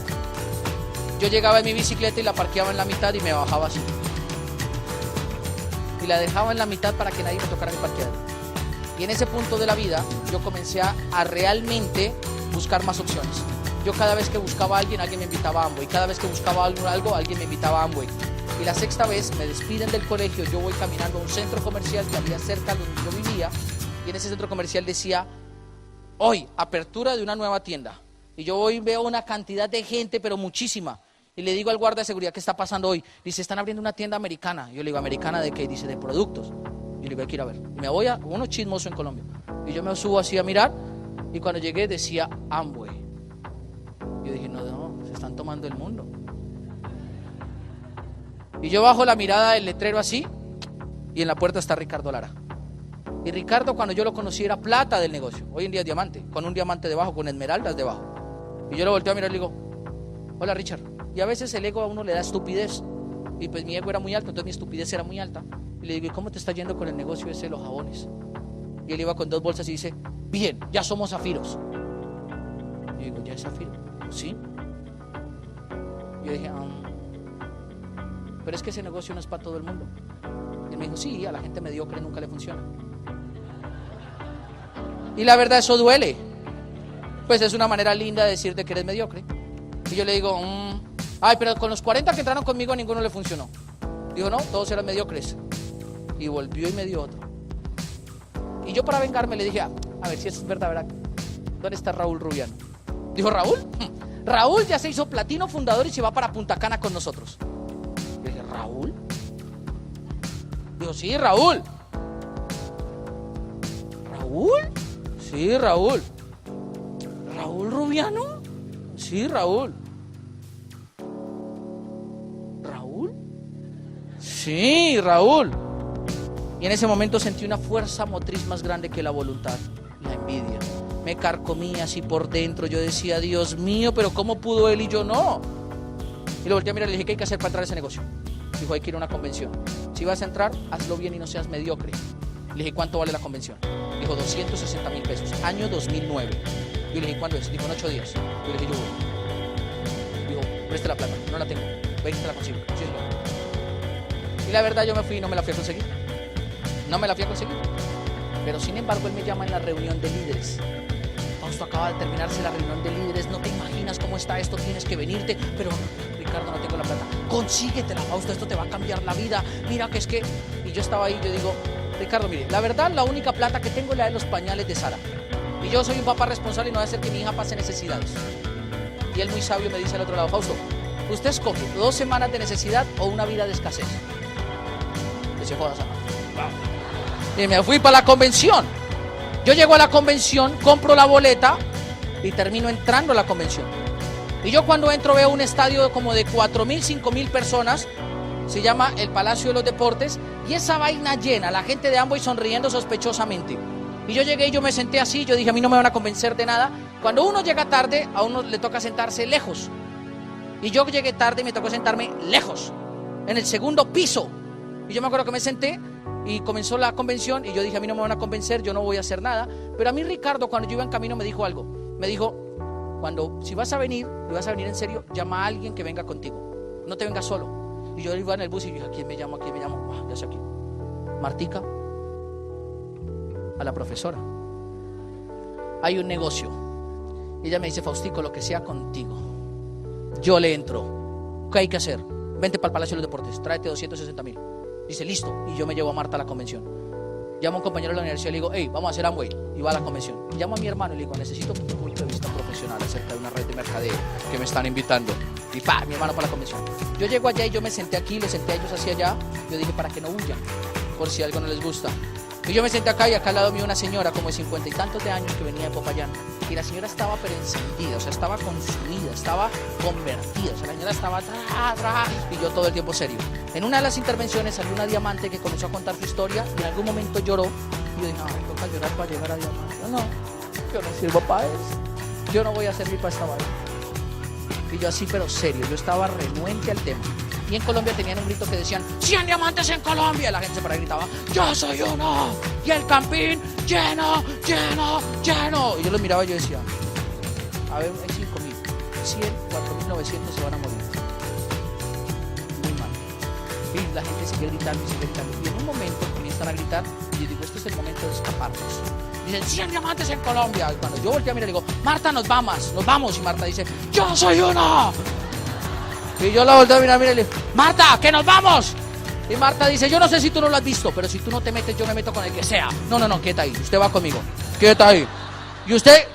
Yo llegaba en mi bicicleta y la parqueaba en la mitad y me bajaba así. Y la dejaba en la mitad para que nadie me tocara mi parqueadero. Y en ese punto de la vida yo comencé a realmente buscar más opciones. Yo cada vez que buscaba a alguien me invitaba a Amway. Cada vez que buscaba algo, alguien me invitaba a Amway. Y la sexta vez me despiden del colegio, yo voy caminando a un centro comercial que había cerca donde yo vivía y en ese centro comercial decía, hoy, apertura de una nueva tienda. Y yo hoy veo una cantidad de gente, pero muchísima. Y le digo al guardia de seguridad, ¿qué está pasando hoy? Dice, están abriendo una tienda americana. Yo le digo, ¿americana de qué? Dice, de productos. Yo le digo, hay que ir a ver. Y me voy a uno chismoso en Colombia. Y yo me subo así a mirar, y cuando llegué decía Amway. Yo dije, no, se están tomando el mundo. Y yo bajo la mirada del letrero así, y en la puerta está Ricardo Lara. Y Ricardo, cuando yo lo conocí, era plata del negocio. Hoy en día es diamante, con un diamante debajo, con esmeraldas debajo. Y yo lo volteo a mirar y le digo, hola Richard. Y a veces el ego a uno le da estupidez. Y pues mi ego era muy alto, entonces mi estupidez era muy alta. Y le digo, ¿y cómo te está yendo con el negocio ese de los jabones? Y él iba con 2 bolsas y dice, bien, ya somos zafiros. Y yo digo, ¿ya es zafiro? Sí. Yo dije, pero es que ese negocio no es para todo el mundo. Y él me dijo, sí, a la gente mediocre nunca le funciona. Y la verdad, eso duele. Pues es una manera linda de decirte que eres mediocre. Y yo le digo, ay, pero con los 40 que entraron conmigo a ninguno le funcionó. Dijo, no, todos eran mediocres. Y volvió y me dio otro. Y yo para vengarme le dije, a ver si eso es verdad. ¿Dónde está Raúl Rubiano? Dijo, ¿Raúl? Raúl ya se hizo platino fundador y se va para Punta Cana con nosotros. Le dije, ¿Raúl? Dijo, sí, Raúl. ¿Raúl? Sí, Raúl. ¿Raúl Rubiano? Sí, Raúl. ¿Raúl? Sí, Raúl. Y en ese momento sentí una fuerza motriz más grande que la voluntad, la envidia. Me carcomía así por dentro. Yo decía, Dios mío, pero ¿cómo pudo él y yo no? Y lo volteé a mirar y le dije, ¿qué hay que hacer para entrar a ese negocio? Dijo, hay que ir a una convención. Si vas a entrar, hazlo bien y no seas mediocre. Le dije, ¿cuánto vale la convención? Dijo, 260,000 pesos, año 2009. Yo le dije, ¿cuándo es? Dijo, en 8 días. Yo le dije, yo voy. Dijo, preste la plata, no la tengo. Ven, te la consigo. Sí, señor. Y la verdad, yo me fui y no me la fui a conseguir. No me la fui a conseguir. Pero sin embargo, él me llama en la reunión de líderes. Fausto, acaba de terminarse la reunión de líderes. No te imaginas cómo está esto, tienes que venirte. Pero Ricardo, no tengo la plata. Consíguetela, Fausto, esto te va a cambiar la vida. Mira que es que... Y yo estaba ahí, yo digo, Ricardo, mire, la verdad, la única plata que tengo es la de los pañales de Sara. Y yo soy un papá responsable y no voy a hacer que mi hija pase necesidades. Y él muy sabio me dice al otro lado, Fausto, usted escoge 2 semanas de necesidad o una vida de escasez. Y se joda, Sara. Y me fui para la convención. Yo llego a la convención, compro la boleta y termino entrando a la convención. Y yo cuando entro veo un estadio como de 4,000, 5,000 personas. Se llama el Palacio de los Deportes. Y esa vaina llena, la gente de Amway sonriendo sospechosamente. Y yo llegué y yo me senté así. Yo dije, a mí no me van a convencer de nada. Cuando uno llega tarde, a uno le toca sentarse lejos. Y yo llegué tarde y me tocó sentarme lejos, en el segundo piso. Y yo me acuerdo que me senté y comenzó la convención y yo dije, a mí no me van a convencer, yo no voy a hacer nada. Pero a mí Ricardo, cuando yo iba en camino, me dijo algo. Me dijo, si vas a venir, y vas a venir en serio, llama a alguien que venga contigo. No te vengas solo. Y yo iba en el bus y yo dije, ¿a quién me llamo? ¿A quién me llamo? Ya sé aquí. Martica, a la profesora. Hay un negocio. Y ella me dice, Faustico, lo que sea contigo. Yo le entro. ¿Qué hay que hacer? Vente para el Palacio de los Deportes, tráete 260,000. Dice, listo. Y yo me llevo a Marta a la convención. Llamo a un compañero de la universidad y le digo, hey, vamos a hacer Amway. Y va a la convención. Y llamo a mi hermano y le digo, necesito un punto de vista profesional acerca de una red de mercadeo que me están invitando. Y pa, mi hermano para la convención. Yo llego allá y yo me senté aquí, les senté a ellos hacia allá. Yo dije, para que no huyan, por si algo no les gusta. Y yo me senté acá y acá al lado mío una señora como de 50 y tantos de años que venía de Popayán. Y la señora estaba pero encendida, o sea, estaba consumida, estaba convertida, o sea, la señora estaba y yo todo el tiempo serio. En una de las intervenciones salió una diamante que comenzó a contar su historia y en algún momento lloró. Y yo dije, no, toca llorar para llegar a diamante. Yo no sirvo para eso. Yo no voy a servir para esta vaina. Y yo así, pero serio, yo estaba renuente al tema. Y en Colombia tenían un grito que decían, 100 diamantes en Colombia. Y la gente se para y gritaba, yo soy uno. Y el campín, lleno, lleno, lleno. Y yo los miraba y yo decía, a ver, hay 5,000, 100, 4,900 se van a morir. Muy mal. Y la gente sigue gritando y sigue gritando. Y en un momento comienzan a gritar y yo digo, este es el momento de escaparnos. Dicen, 100 diamantes en Colombia. Y cuando yo volteé a mirar, le digo, Marta, nos vamos. Y Marta dice, yo soy uno. Y yo la volteé a mirar y le digo, Marta, que nos vamos. Y Marta dice, yo no sé si tú no lo has visto, pero si tú no te metes, yo me meto con el que sea. No, quieta ahí, usted va conmigo, quieta ahí. Y usted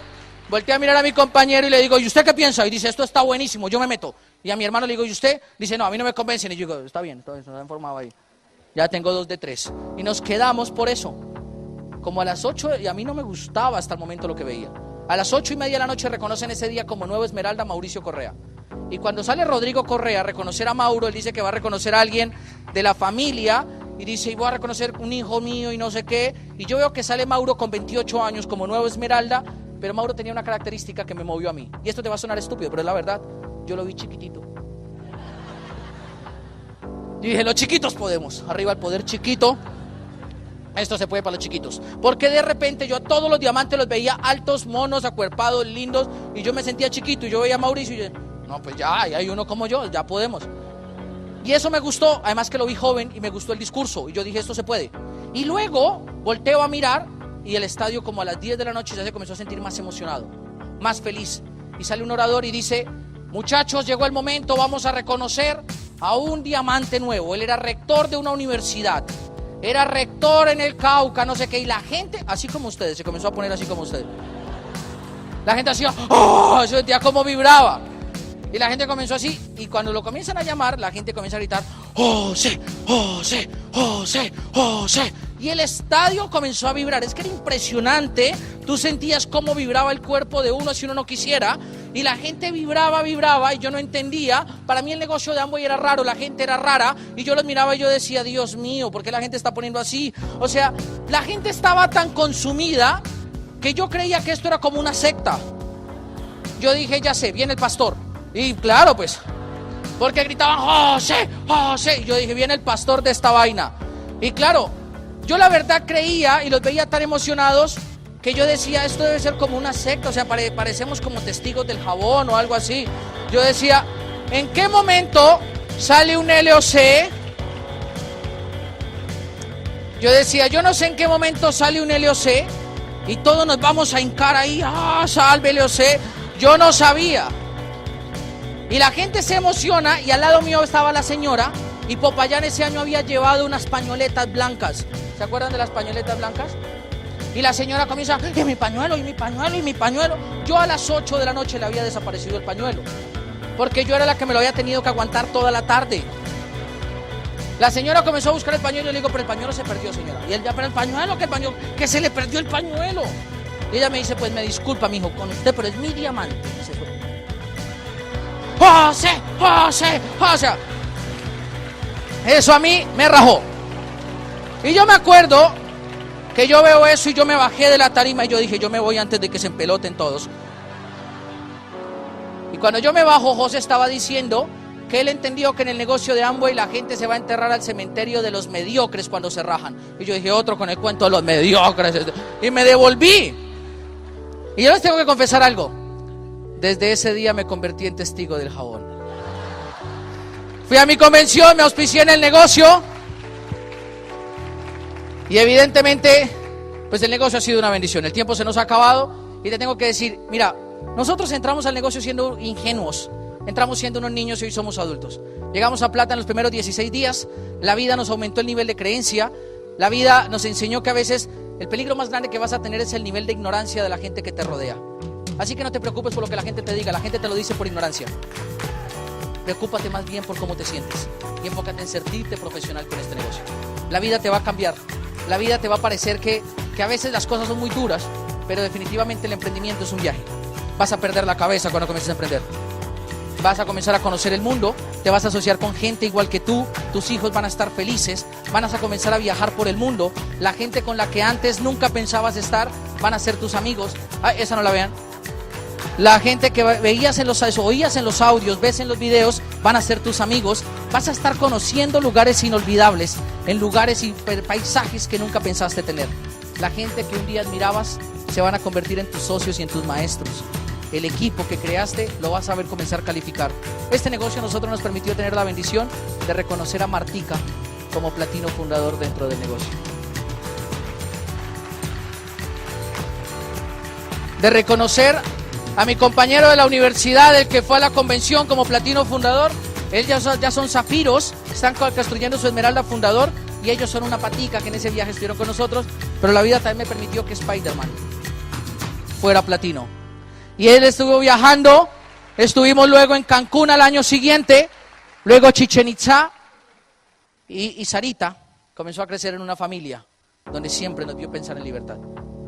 voltea a mirar a mi compañero y le digo, ¿y usted qué piensa? Y dice, esto está buenísimo, yo me meto. Y a mi hermano le digo, ¿y usted? Dice, no, a mí no me convencen. Y yo digo, está bien, nos han formado ahí. Ya tengo 2 de 3. Y nos quedamos por eso. Como a las 8, y a mí no me gustaba hasta el momento lo que veía. A las 8:30 de la noche reconocen ese día como Nuevo Esmeralda Mauricio Correa. Y cuando sale Rodrigo Correa a reconocer a Mauro, él dice que va a reconocer a alguien de la familia. Y dice, y voy a reconocer un hijo mío y no sé qué. Y yo veo que sale Mauro con 28 años como Nuevo Esmeralda. Pero Mauro tenía una característica que me movió a mí. Y esto te va a sonar estúpido, pero es la verdad. Yo lo vi chiquitito. Y dije, los chiquitos podemos. Arriba el poder chiquito. Esto se puede para los chiquitos. Porque de repente yo a todos los diamantes los veía altos, monos, acuerpados, lindos. Y yo me sentía chiquito. Y yo veía a Mauricio y yo, no, pues ya hay uno como yo, ya podemos. Y eso me gustó. Además que lo vi joven y me gustó el discurso. Y yo dije, esto se puede. Y luego volteo a mirar y el estadio como a las 10 de la noche ya se comenzó a sentir más emocionado, más feliz. Y sale un orador y dice, muchachos, llegó el momento, vamos a reconocer a un diamante nuevo. Él era rector de una universidad. Era rector en el Cauca, no sé qué, y la gente, así como ustedes, se comenzó a poner así como ustedes. La gente hacía, ¡oh! Yo sentía cómo vibraba. Y la gente comenzó así, y cuando lo comienzan a llamar, la gente comienza a gritar, ¡José! ¡José! ¡José! ¡José! Y el estadio comenzó a vibrar. Es que era impresionante. Tú sentías cómo vibraba el cuerpo de uno si uno no quisiera. Y la gente vibraba, y yo no entendía. Para mí el negocio de Amway era raro, la gente era rara. Y yo los miraba y yo decía, Dios mío, ¿por qué la gente está poniendo así? O sea, la gente estaba tan consumida que yo creía que esto era como una secta. Yo dije, ya sé, viene el pastor. Y claro, pues, porque gritaban, José, José. Y yo dije, viene el pastor de esta vaina. Y claro, yo la verdad creía y los veía tan emocionados que yo decía, esto debe ser como una secta, o sea, parecemos como testigos del jabón o algo así. Yo decía, ¿en qué momento sale un LOC? Yo decía, yo no sé en qué momento sale un LOC y todos nos vamos a hincar ahí, salve LOC. Yo no sabía. Y la gente se emociona y al lado mío estaba la señora y Popayán ese año había llevado unas pañoletas blancas. ¿Se acuerdan de las pañoletas blancas? Y la señora comienza, y mi pañuelo, y mi pañuelo, y mi pañuelo. Yo a las 8 de la noche le había desaparecido el pañuelo, porque yo era la que me lo había tenido que aguantar toda la tarde. La señora comenzó a buscar el pañuelo y le digo, pero el pañuelo se perdió, señora. Y él ya, pero el pañuelo, que se le perdió el pañuelo. Y ella me dice, pues me disculpa, mijo, con usted, pero es mi diamante. José, José, José. Eso a mí me rajó. Y yo me acuerdo que yo veo eso y yo me bajé de la tarima y yo dije, yo me voy antes de que se empeloten todos. Y cuando yo me bajo, José estaba diciendo que él entendió que en el negocio de Amway la gente se va a enterrar al cementerio de los mediocres cuando se rajan. Y yo dije, otro con el cuento de los mediocres. Y me devolví. Y yo les tengo que confesar algo. Desde ese día me convertí en testigo del jabón. Fui a mi convención, me auspicié en el negocio. Y evidentemente, pues el negocio ha sido una bendición. El tiempo se nos ha acabado y te tengo que decir, mira, nosotros entramos al negocio siendo ingenuos. Entramos siendo unos niños y hoy somos adultos. Llegamos a plata en los primeros 16 días. La vida nos aumentó el nivel de creencia. La vida nos enseñó que a veces el peligro más grande que vas a tener es el nivel de ignorancia de la gente que te rodea. Así que no te preocupes por lo que la gente te diga. La gente te lo dice por ignorancia. Preocúpate más bien por cómo te sientes. Y enfócate en sentirte profesional con este negocio. La vida te va a cambiar. La vida te va a parecer que a veces las cosas son muy duras, pero definitivamente el emprendimiento es un viaje. Vas a perder la cabeza cuando comiences a emprender. Vas a comenzar a conocer el mundo, te vas a asociar con gente igual que tú, tus hijos van a estar felices, vas a comenzar a viajar por el mundo, la gente con la que antes nunca pensabas estar van a ser tus amigos. Esa no la vean. La gente que oías en los audios, ves en los videos, van a ser tus amigos. Vas a estar conociendo lugares inolvidables, en lugares y paisajes que nunca pensaste tener. La gente que un día admirabas se van a convertir en tus socios y en tus maestros. El equipo que creaste lo vas a ver comenzar a calificar. Este negocio a nosotros nos permitió tener la bendición de reconocer a Martica como platino fundador dentro del negocio. De reconocer a mi compañero de la universidad, el que fue a la convención como platino fundador, Ellos ya son zafiros, están construyendo su esmeralda fundador y ellos son una patica que en ese viaje estuvieron con nosotros, pero la vida también me permitió que Spider-Man fuera platino. Y él estuvo viajando, estuvimos luego en Cancún al año siguiente, luego Chichén Itzá, y Sarita comenzó a crecer en una familia donde siempre nos vio pensar en libertad.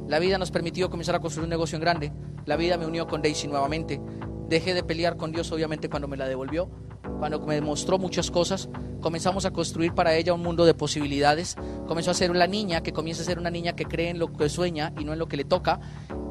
La vida nos permitió comenzar a construir un negocio en grande. La vida me unió con Daisy nuevamente. Dejé de pelear con Dios obviamente cuando me la devolvió, cuando me mostró muchas cosas. Comenzamos a construir para ella un mundo de posibilidades. Comenzó a ser la niña que comienza a ser una niña que cree en lo que sueña y no en lo que le toca.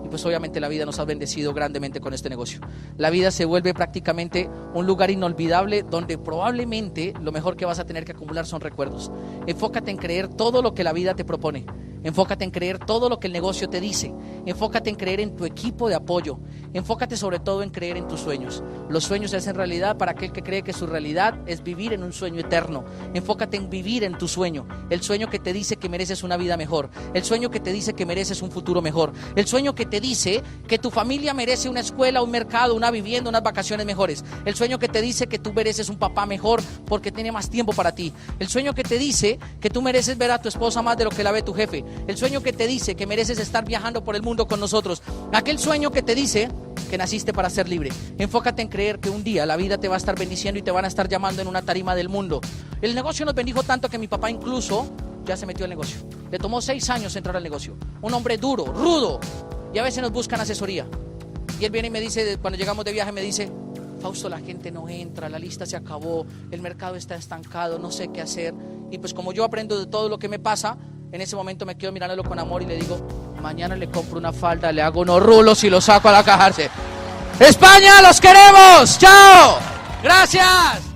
Y pues obviamente la vida nos ha bendecido grandemente con este negocio. La vida se vuelve prácticamente un lugar inolvidable donde probablemente lo mejor que vas a tener que acumular son recuerdos. Enfócate en creer todo lo que la vida te propone. Enfócate en creer todo lo que el negocio te dice. Enfócate en creer en tu equipo de apoyo. Enfócate sobre todo en creer en tus sueños. Los sueños se hacen realidad para aquel que cree que su realidad es vivir en un sueño eterno. Enfócate en vivir en tu sueño. El sueño que te dice que mereces una vida mejor. El sueño que te dice que mereces un futuro mejor. El sueño que te dice que tu familia merece una escuela, un mercado, una vivienda, unas vacaciones mejores. El sueño que te dice que tú mereces un papá mejor porque tiene más tiempo para ti. El sueño que te dice que tú mereces ver a tu esposa más de lo que la ve tu jefe. El sueño que te dice que mereces estar viajando por el mundo con nosotros. Aquel sueño que te dice que naciste para ser libre. Enfócate en creer que un día la vida te va a estar bendiciendo y te van a estar llamando en una tarima del mundo. El negocio nos bendijo tanto que mi papá incluso ya se metió al negocio. Le tomó 6 años entrar al negocio. Un hombre duro, rudo, y a veces nos buscan asesoría. Y él viene y me dice, cuando llegamos de viaje, me dice: Fausto, la gente no entra, la lista se acabó, el mercado está estancado, no sé qué hacer. Y pues como yo aprendo de todo lo que me pasa, en ese momento me quedo mirándolo con amor y le digo: mañana le compro una falda, le hago unos rulos y lo saco a la cajarse. ¡España, los queremos! ¡Chao! ¡Gracias!